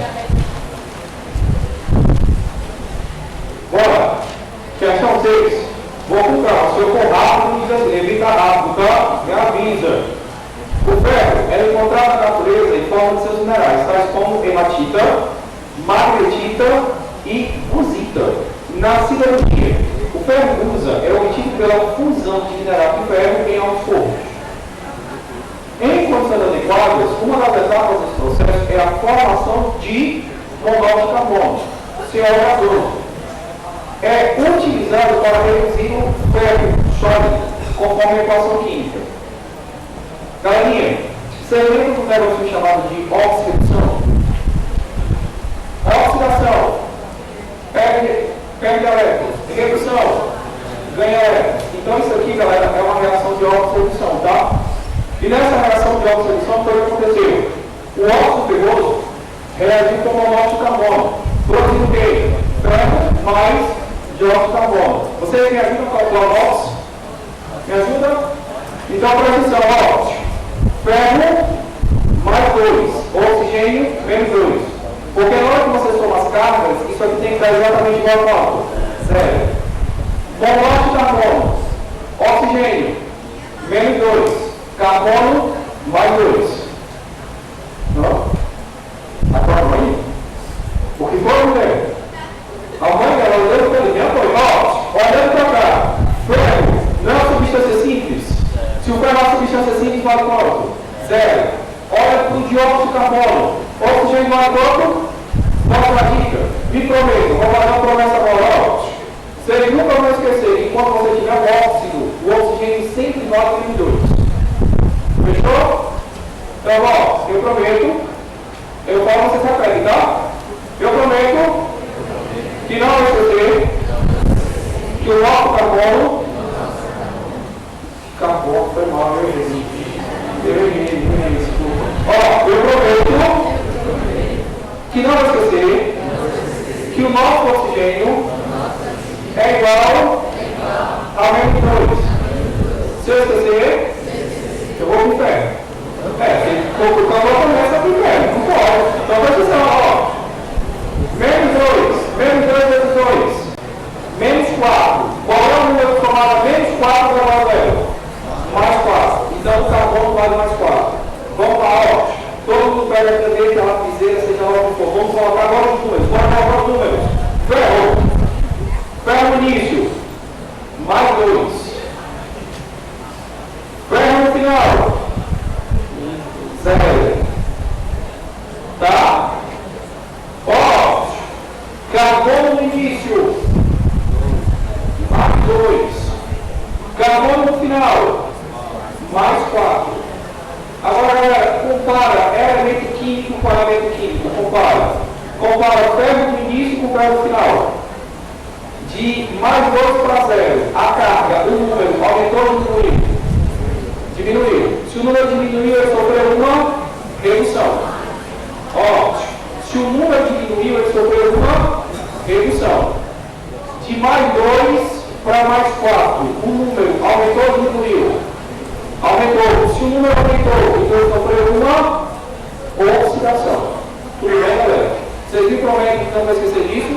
Bora. Questão 6. Vou com calma. Se eu for rápido, me diz assim, evita rápido, tá? Me avisa. O ferro é encontrado na natureza em forma de seus minerais, tais como hematita, magnesita e busita. Na siderurgia, o ferro usa é obtido pela fusão de mineral de ferro em altos fornos. Em condições adequadas, uma das etapas desse processo é a formação de monóxido de carbono, CO2. É utilizado para reduzir o ferro sólido, conforme a equação química. Galerinha, você lembra do negócio chamado de oxidação? Oxidação, perde elétrons. Redução, ganha elétrons. Então isso aqui, galera, é uma reação de oxidação, tá? E nessa reação de oxidação, foi o que aconteceu. O óxido ferroso reagiu com o monóxido de carbono, produzindo o quê? Ferro mais dióxido de carbono. Vocês me ajudam a calcular o óxido? Me ajuda? Então presta atenção, ó. Ferro mais 2, oxigênio menos 2. Porque na hora que você soma as cargas, isso aqui tem que dar exatamente igual a quanto? 0. Monóxido de carbono, oxigênio menos 2, carbono mais 2. Não? Agora aí? O que foi, mulher? A mãe dela olhando para ele, ó, olhando para cá. Ferro não é uma substância simples. Se o ferro é uma substância simples, vale quanto? 0. Olha para o dióxido de carbono. Oxigênio vale quanto? Próxima dica. Me prometo, vou fazer uma promessa agora. Vocês nunca vão esquecer que quando você tiver o óxido, o oxigênio sempre vale menos 2. Fechou? Então, ó, eu prometo, eu falo, vocês repetem, tá? Eu prometo que não vai esquecer que o óxido de carbono foi mal, eu errei. Ó, eu prometo que não vai esquecer que o nosso oxigênio é igual a menos 2. Se eu esquecer, eu vou pro inferno. Se for pro carbono, começa pro inferno. Não pode. Então presta atenção, ó. Menos 2 vezes 2. Menos 4. Qual é o número somado a menos 4 elevado a zero? Mais 4. Então o carbono vale mais 4. Vamos lá, ó. Todo mundo pega a caneta, a lapiseira, seja lá o que for. Vamos colocar agora os números. Bora colocar os números. Ferro. Ferro no início. Mais 2. Ferro no final. 0. Tá? Ó. Carbono no início. Mais 2. Carbono no final. Mais 4. Agora, galera, compara elemento químico com elemento químico. Compara ferro no início com ferro no final. De mais 2 para 0, a carga, o número, aumentou ou diminuiu? Diminuiu. Se o número diminuiu, ele sofreu uma redução. Ó, se o número diminuiu, ele sofreu uma redução. De mais 2 para mais 4, o número aumentou ou diminuiu? Aumentou. Se o número aumentou, então ele sofreu uma oxidação. Tudo bem, galera? Vocês me prometem que não vai esquecer disso?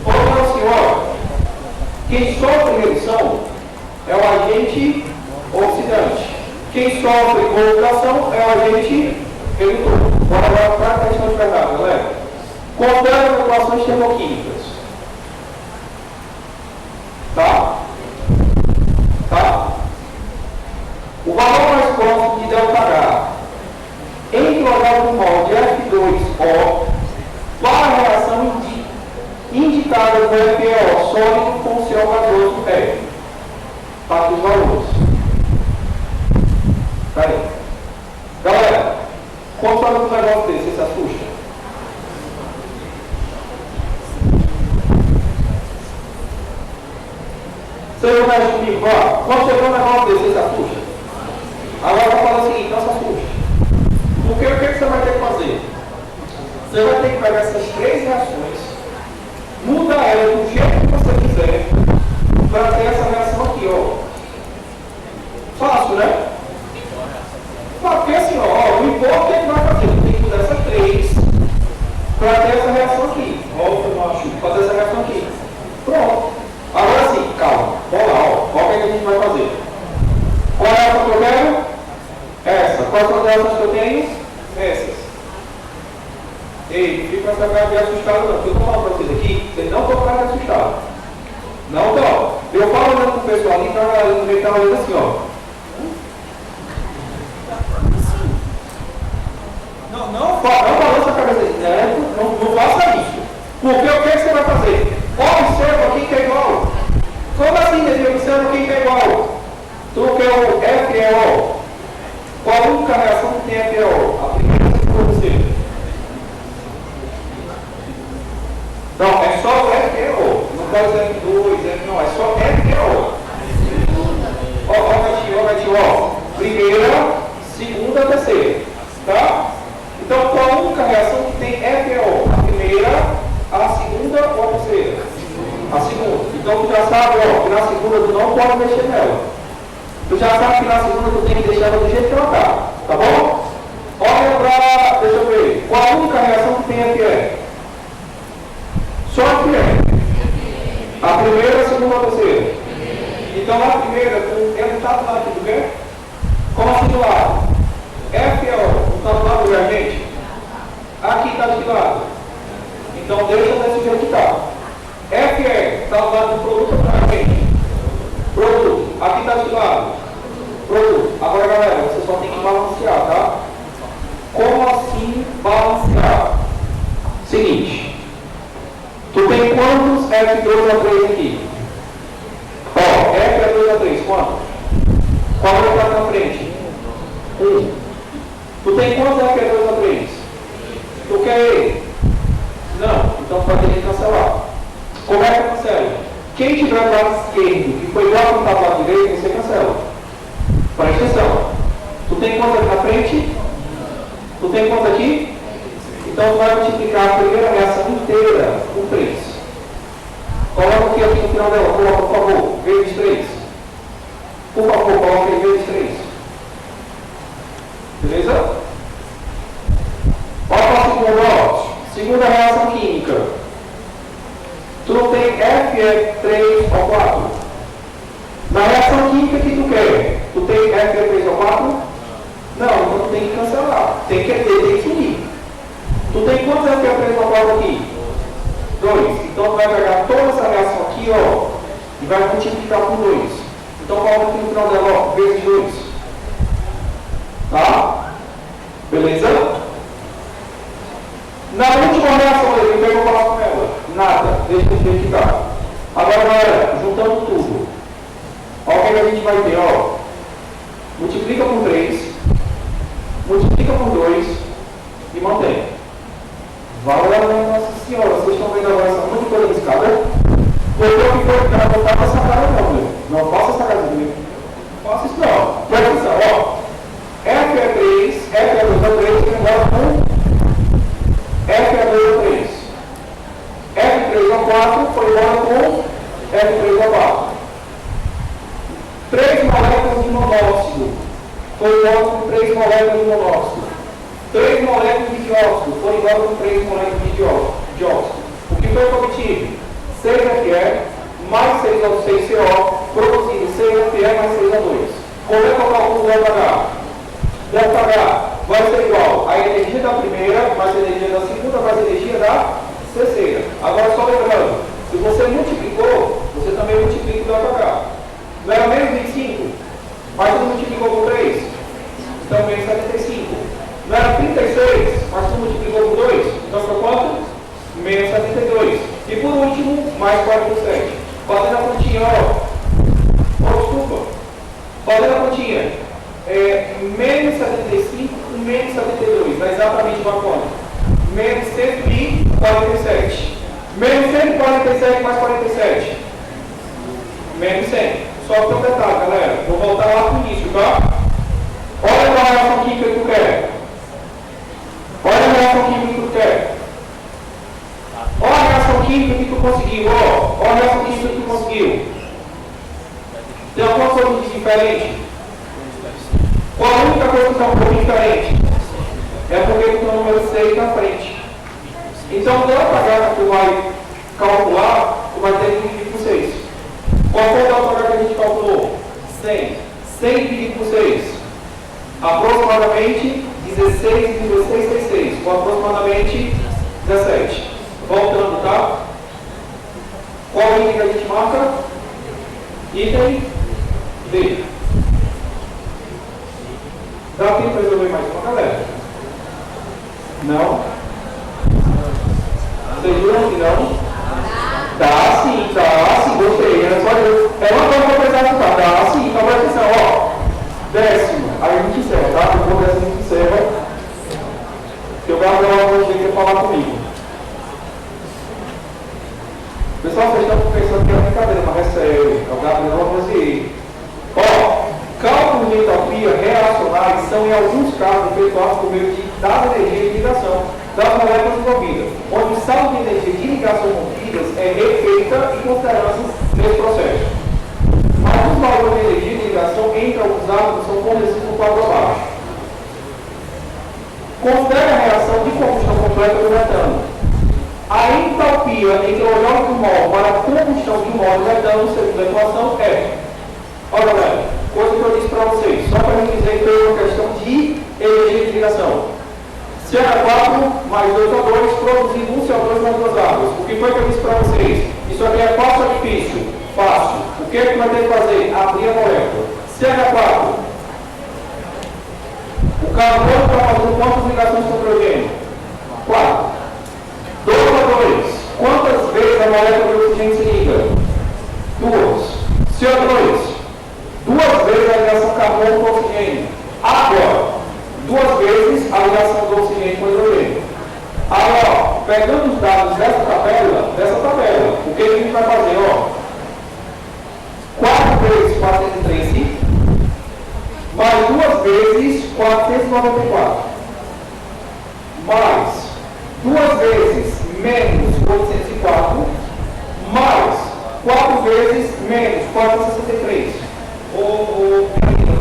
Olha assim, ó. Quem sofre redução é o agente oxidante. Quem sofre oxidação é o agente redutor. Bora agora para a questão de verdade, galera. Compare as equações termoquímicas. Tá? Você não mexe comigo, ó. Quando chegou um negócio desse, você se assusta? Agora eu vou falar o seguinte, não se assuste. Porque o que você vai ter que fazer? Você vai ter que pegar essas três reações, muda ela do jeito que você quiser, para ter essa reação aqui, ó. Fácil, né? Porque assim, ó, o importa é que vai fazer. Tem que mudar essas três para ter essa reação aqui. Volta, macho, fazer essa reação aqui. Pronto. Agora sim, calma. Vamos lá, ó. Qual é que a gente vai fazer? Qual é a reação que eu quero? Essa. Quais são as reações que eu tenho? Essas. Ei, não fica com essa cara de assustado não. Porque eu estou falando para vocês aqui, vocês não estão com cara de assustado. Não estão. Eu falo olhando com o pessoal ali, está olhando assim, ó. Não balança a cabeça dele, não faça isso. Porque o que você vai fazer? Observa quem que é igual. Como assim, Deus? Observa quem que é igual. Tu quer o FEO. Qual a única reação que tem FEO? A primeira que for você. Não, é só o FEO. Não pode ser F2, não, é só FEO. Ó, gatinho, ó. Primeira, segunda, terceira. Tá? Então, qual a única reação que tem FEO? A primeira, a segunda ou a terceira? A segunda. Então, tu já sabe, ó, que na segunda tu não pode mexer nela. Tu já sabe que na segunda tu tem que deixar ela do jeito que ela tá. Tá bom? Olha pra... Deixa eu ver. Qual a única reação que tem FE? Só FE. A primeira, a segunda ou a terceira? Então, na primeira, ele tá do lado aqui do quê? Como assim do lado? FEO, não está do lado da gente? Aqui está de que lado? Então deixa desse jeito que está. FE está do lado do produto para a gente. Produto, aqui está de que lado? Produto. Agora galera, você só tem que balancear, tá? Como assim balancear? Seguinte. Tu tem quantos F2A3 aqui? Ó, F2A3, quanto? Qual é o que está na frente? 1. Tu tem quantos F2A3? Tu quer ele? Não, então tu vai ter que cancelar. Como é que eu cancelo? Quem tiver do lado esquerdo, que foi igual a quem está do lado direito, você cancela. Presta atenção. Tu tem quantos aqui na frente? Tu tem quantos aqui? Então tu vai multiplicar a primeira reação inteira por 3. Coloca aqui no final dela, coloca, por favor, vezes 3. Por favor, coloca aí vezes 3. Beleza? Olha para o segundo, ó. Segunda reação química. Tu não tem Fe3O4? Na reação química que tu quer, tu tem Fe3O4? Não, então tu tem que cancelar. Tem que sumir. Tu tem quantos Fe3O4 aqui? 2. Então tu vai pegar toda essa reação aqui, ó, e vai multiplicar por 2. Então coloca aqui no final dela, ó, vezes 2. Tá? Beleza? Na última reação dele, o que eu vou falar com ela? Nada, deixa eu verificar. Agora, galera, juntando tudo. Olha o que a gente vai ter, ó. Multiplica por 3, multiplica por 2 e mantém. Valeu, Nossa Senhora, vocês estão vendo agora essa muita coisa de escada? Porque o que foi que ela não faça essa cara não, meu. Não faça essa cara comigo. Não faça isso não. Presta atenção, ó. Fe3, Fe2A3 tem agora com Fe2A3. F3O4 foi embora com F3O4. 3 moléculas de monóxido foi embora com 3 moléculas de monóxido. 3 moléculas de dióxido foi embora com 3 moléculas de dióxido. O que foi que eu obtive? 6Fe mais 6O6CO produzindo 6Fe mais 6O2. Como é que eu calculo o ΔH? ΔH vai ser igual a energia da primeira mais a energia da segunda mais a energia da terceira. Agora só lembrando, se você multiplicou, você também multiplica o ΔH. Não era menos 25, mas você multiplicou por 3, então menos 75. Não era 36, mas você multiplicou por 2, então foi quanto? Menos 72. E por último, mais 47. Fazendo a continha, ó. Desculpa. Fazendo a continha. Menos 75 com menos 72. Dá exatamente uma conta. Menos 147. Menos 147 mais 47. menos 100. Só que tem um detalhe, galera. Vou voltar lá para o início, tá? Olha qual a reação química que tu quer. Olha a reação química que tu quer. Olha a reação química que tu conseguiu. Olha a reação química que tu conseguiu. Tem alguma coisa de diferente? Qual a única coisa que está um pouco diferente? É porque tu tem o número 6 na frente. Então, toda H que tu vai calcular, tu vai ter que dividir por 6. Qual foi o delta H que a gente calculou? 100. 100 dividido por 6. Aproximadamente 16,666. Ou aproximadamente 17. Voltando, tá? Qual item que a gente marca? Item D. Dá tempo para resolver mais uma, galera? Não? Vocês viram que não? Dá sim, gostei. É uma coisa para precisar escutar. Dá sim, então presta atenção, ó. Décimo, aí a gente encerra, tá? Depois dessa a gente encerra. Que eu quero dar uma coisa que falar comigo. Pessoal, vocês estão pensando que é brincadeira, mas é sério. É o Gabriel Rosier. Ó, cálculos de entropia reacionais são, em alguns casos, efetuados por meio das energias de ligação das moléculas envolvidas, onde o saldo de energia de ligação rompidas é refeita e considerado nesse processo. Mas os valores de energia de ligação entre alguns átomos são fornecidos no quadro abaixo. Considere a reação de combustão completa do metano. A entalpia entre o óleo do mol para a combustão de um óleo metano, segundo a equação, é. Olha, galera, coisa que eu disse para vocês, só para a gente dizer que foi uma questão de energia de ligação. CH4 mais 2O2 produzindo um CO2 mais duas águas. O que foi que eu disse para vocês? Isso aqui é fácil ou difícil? Fácil. O que é que vai ter que fazer? Abrir a molécula. CH4. O carbono está fazendo quantas ligações com o hidrogênio? 4. 2O2. Quantas vezes a molécula de oxigênio se liga? 2. CO2. 2 vezes a ligação carbono com oxigênio. Água. 2 vezes a ligação do oxigênio com o hidrogênio. Aí, ó, pegando os dados dessa tabela, o que a gente vai fazer, ó? 4 vezes 413, mais 2 vezes 494, mais 2 vezes menos 804, mais 4 vezes menos 463.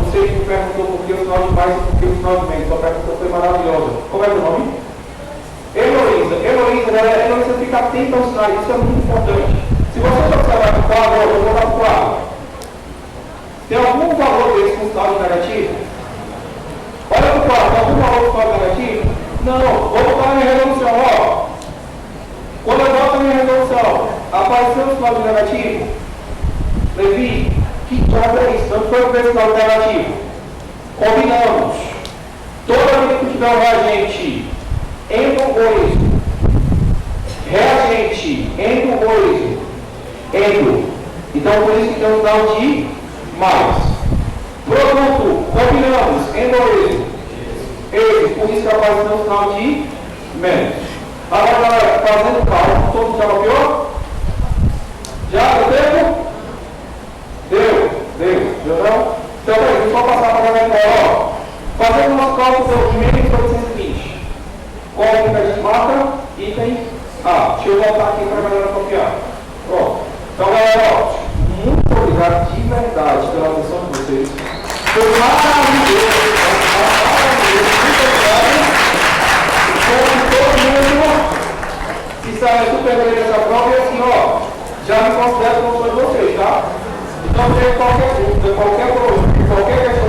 Você me perguntou por que o final de mais e por que o final de menos. Sua pergunta foi maravilhosa. Como é o nome? Heloísa, galera, Heloísa fica atenta aos sinais, isso é muito importante. Se você observar no quadro, eu vou botar no quadro. Tem algum valor desse com sinal negativo? Olha no quadro, tem algum valor com sinal negativo? Não, vou botar na minha resolução, ó. Quando eu boto a minha resolução, apareceu o sinal negativo? Levi, que diabo é isso? Não foi o sinal negativo. Combinamos. Toda vez que tiver um reagente endo-oíso, reagente endo-oíso, endo. Então, por isso que tem um sinal de mais. Produto, combinamos, endo-oíso, êxito. Por isso que apareceu um sinal de menos. Agora, galera, fazendo cálculo, todo mundo já copiou? Já deu tempo? Deu não? Então, peraí, só passar para a galera, ó. Fazendo o nosso cálculo, deu menos 820. Qual é que a gente marca? Item A. Deixa eu voltar aqui para a galera copiar. Pronto. Então, galera, ó, muito obrigado de verdade pela atenção de vocês. Foi maravilhoso. Muito obrigado. Todo mundo que saiu super bem dessa prova e assim, ó, já me considero como de vocês, tá? Então, tem qualquer dúvida, qualquer problema, qualquer questão